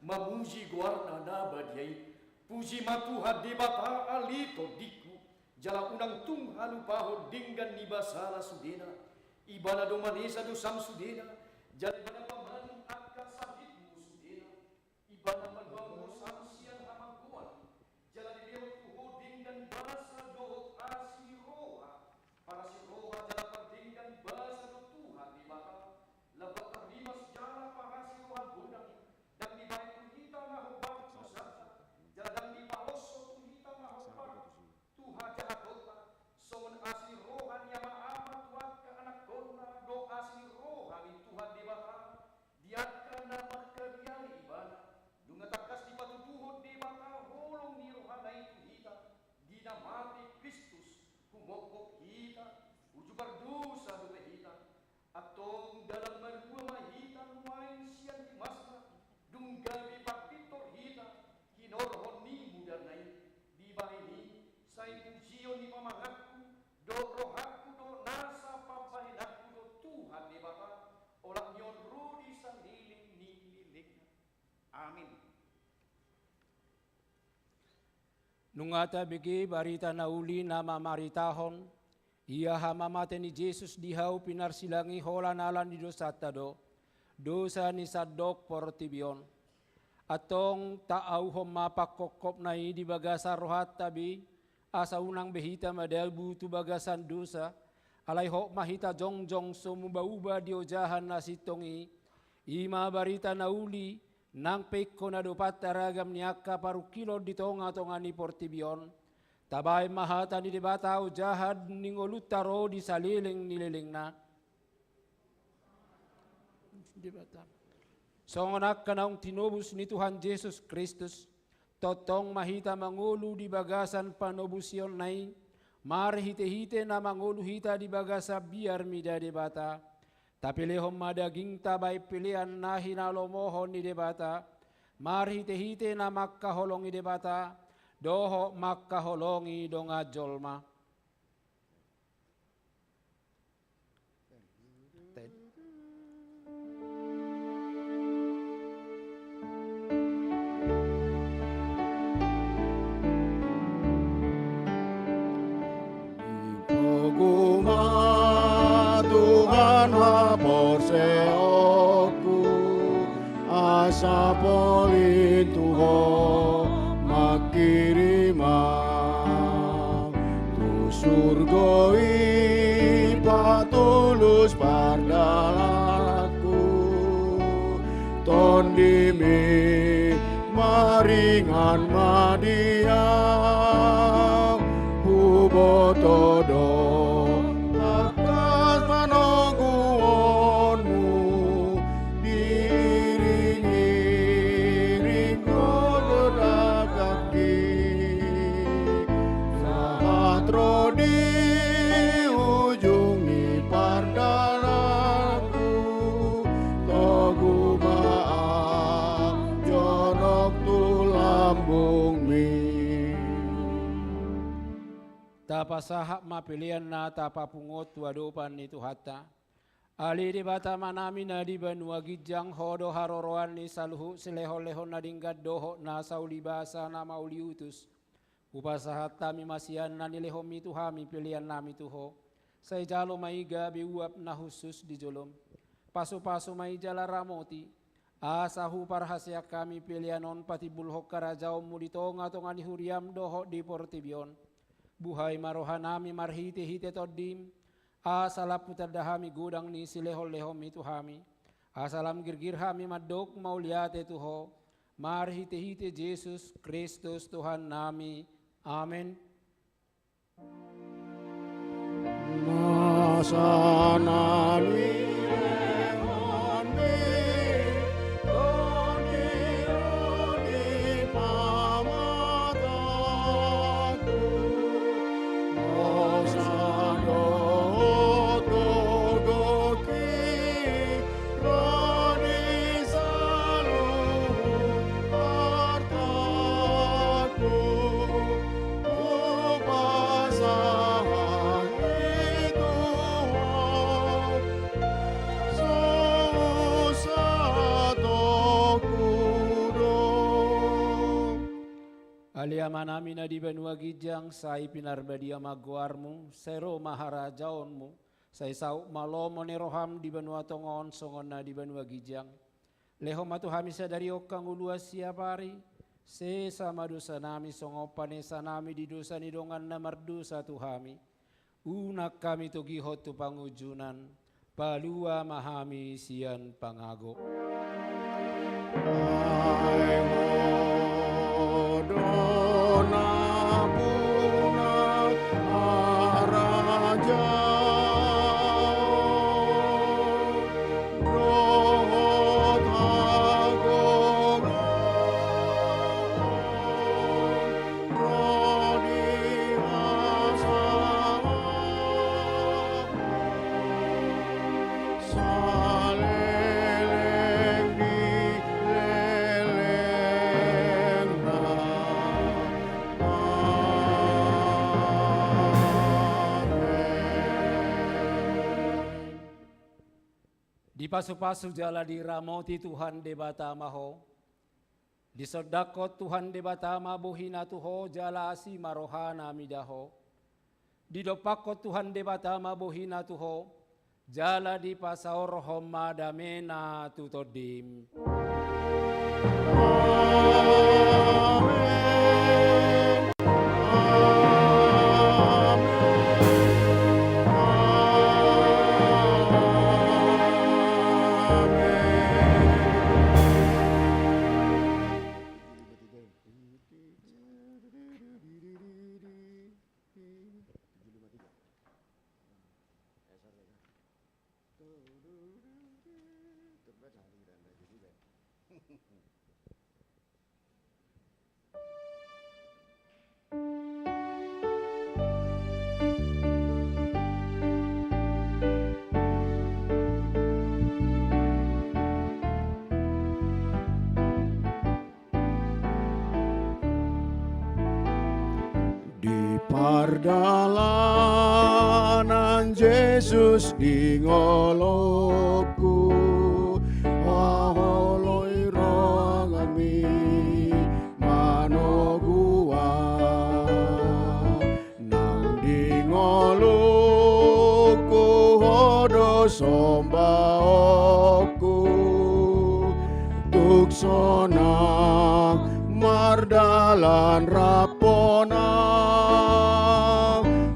memuji guarna nabadiai. Puji matuhan di bata alito diku jala unang tunghalu paho dinggan nibasala sudena ibana domanesa dosam sudena jala ibana pamanu akka sabitmu sudena ibana mandomo samsian hamaguan jala dilewat tuho dinggan basa dohot asi roha para si roha jala perdinggan basa do Tuhan di bata lebat terlimas jala pahasi rohan budang dan di baik kita mahu bangku sata jala dan di pahoso kita mahu bangku Tuhan jahat kota songon asi rohan yang amat tuat ke anak kona do asi rohan di Tuhan di bata diatkan nama kediali ibana dunga takas di batu tuhut di bata holong ni rohana itu kita dina mati Kristus humokok kita uju berdosa dobe kita atong dalam berdua mahita lumayan sian di masna dunggal di pakitor kita kinorhon ni muda nai di bahini sai pujio ni pamangakku do rohaku do nasa pabahinakku do Tuhan di bata olah nyon rudi sandiling ni lilikna amin. Nungata bigi barita nauli nama maritahon, ia hamamate ni Jesus dihau pinarsilangi hola nalan di dosa tado, dosa ni sadok portibion. atong taaw mapakokop na di bagasa rohat tabi asa unang behita madalbu tu bagasan dosa alay ho mahita jongjong sumubauba diojahan na sitongi ima barita na uli nang peko na dopat taragam niaka paru kilo di tonga ni portibion tabay mahata ni debata ujahad ningolutaro di saliling nililing na debata. Songonak kanang tinobus ni Tuhan Yesus Kristus, totong mahita mangulu di bagasan panobusyon nai, marhite-hite na mangulu hita di bagasa biar mida debata, tapi lehom madaging tabay pilihan na hinalomohon ni debata, marhite-hite na makkaholongi debata, doho makkaholongi donga jolma. Guma Tuhan haporseoku asa polin Tuho makirima tu surgoi patulus pardalaku tondimi maringan madia hubotodo akas manungguonmu diiringi ringkol berdagaki sahatro di ujung ni pardalaku togumaa jonok tulambung mi. Tapa sahak mapilian na tapa pungot wadopan itu hatta. Ali di bata manami na di banua gijang hodo haroroan ni saluhu sileho-leho na dinggat doho na sauli basa na mauli utus. Upasahat tami masian na nileho mitu hami pilihan nami tuho. Say jalo maiga biuap na husus di jolom. Pasu-pasu mai jala ramoti. Asahu parhasya kami pilihanon pati bulhok karajaom muditonga tongani huriam doho di portibion. Buhay marohanami marhite-hite todim, asalap putadahami gudang ni silehol-lehom itu hami, asalam girgirhami madok mauliate tuho, marhite-hite Yesus Kristus Tuhan nami, amen. Masanani Aliama nami na di banua gijang, say pinarbadia maguarmu, sero maharajaonmu, say sau malomo ni roham di banua tongon, songon na di banua gijang. Leho matu hamisa dari okang ulua siapari, se sama dosa nami songopanesa nami di dosa ni dongan na mardosa tuhami. Unak kami tugihot tu pangujunan, palua mahami sian pangago. Di pasu-pasu jala di ramoti Tuhan debata maho. Di sodakot Tuhan debata mabuhina tuho jala asi marohana midaho. Di dopakot Tuhan debata mabuhina tuho jala di pasaor homa damena tutodim. Di pardalanan Yesus di ngolokku, waholoi roangami manogua, nang di ngolokku hodo sombaoku, tuksona mardalan rapona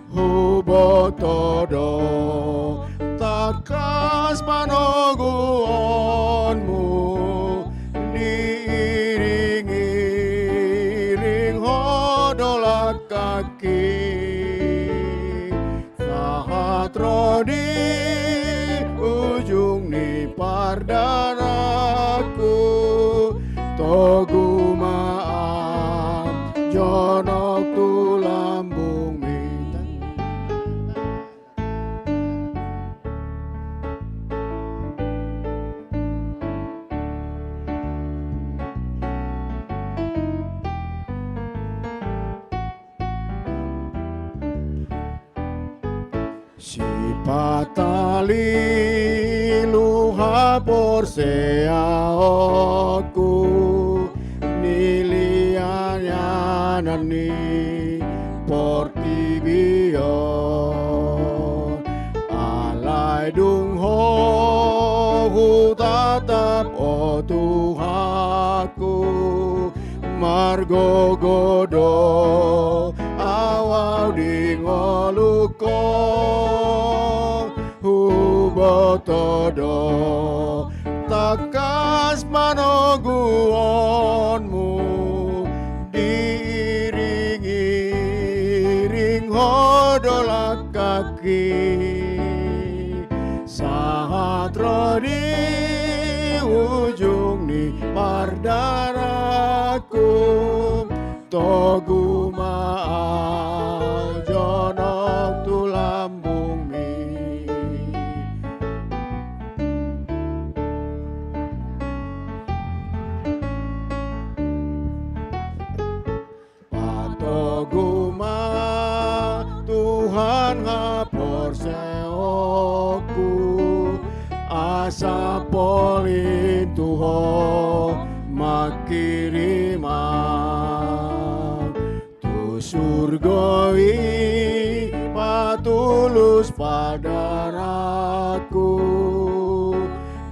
hubotodo takas panoguonmu diiring-iring hodolak kaki sahatro di ujung ni pardaraku togu maaf jonok tulambung minta. Si patali luha porseaoku nani portibio alai dung ho hu tatap o Tuhanku margo godo awau di ngoluko hu botodo takas manoguonmu hodolak kaki sahatro di ujung ni pardaraku togu maal jonok tulambung mi patogu Tuhan ngapor seoku asa polin tuho makirima tu surgoi patulus padaraku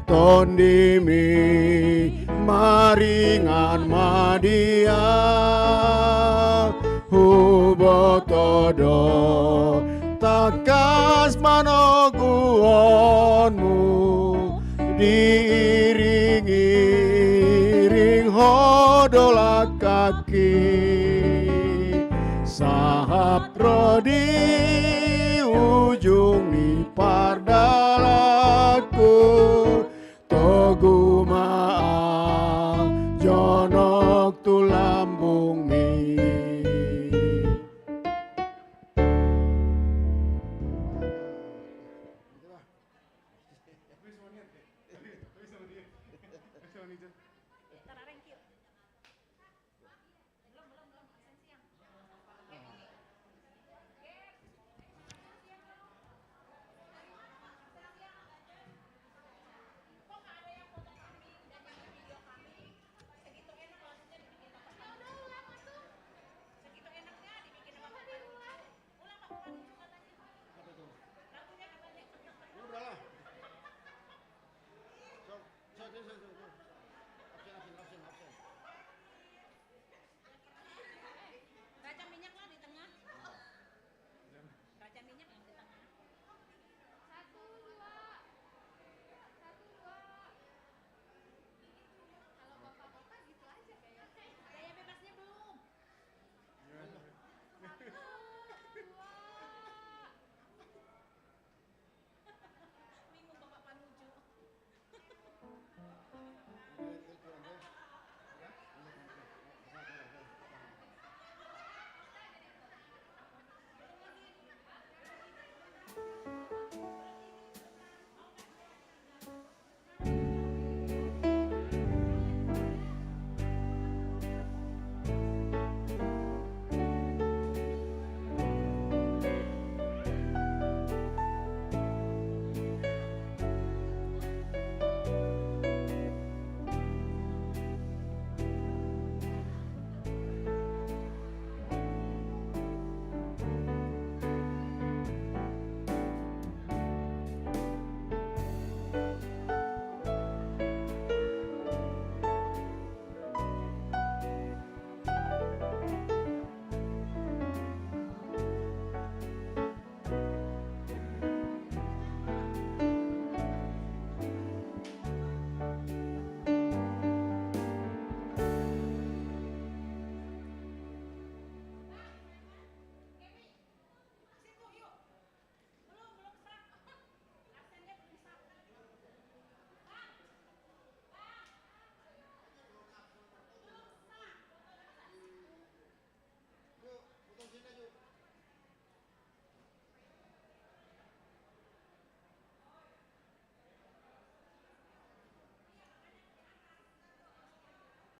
tondimi maringan madia hubotodo takas manoguonmu diiring-iring hodolak kaki sahap rodi ujung ni pardalaku togu maaf jonok tu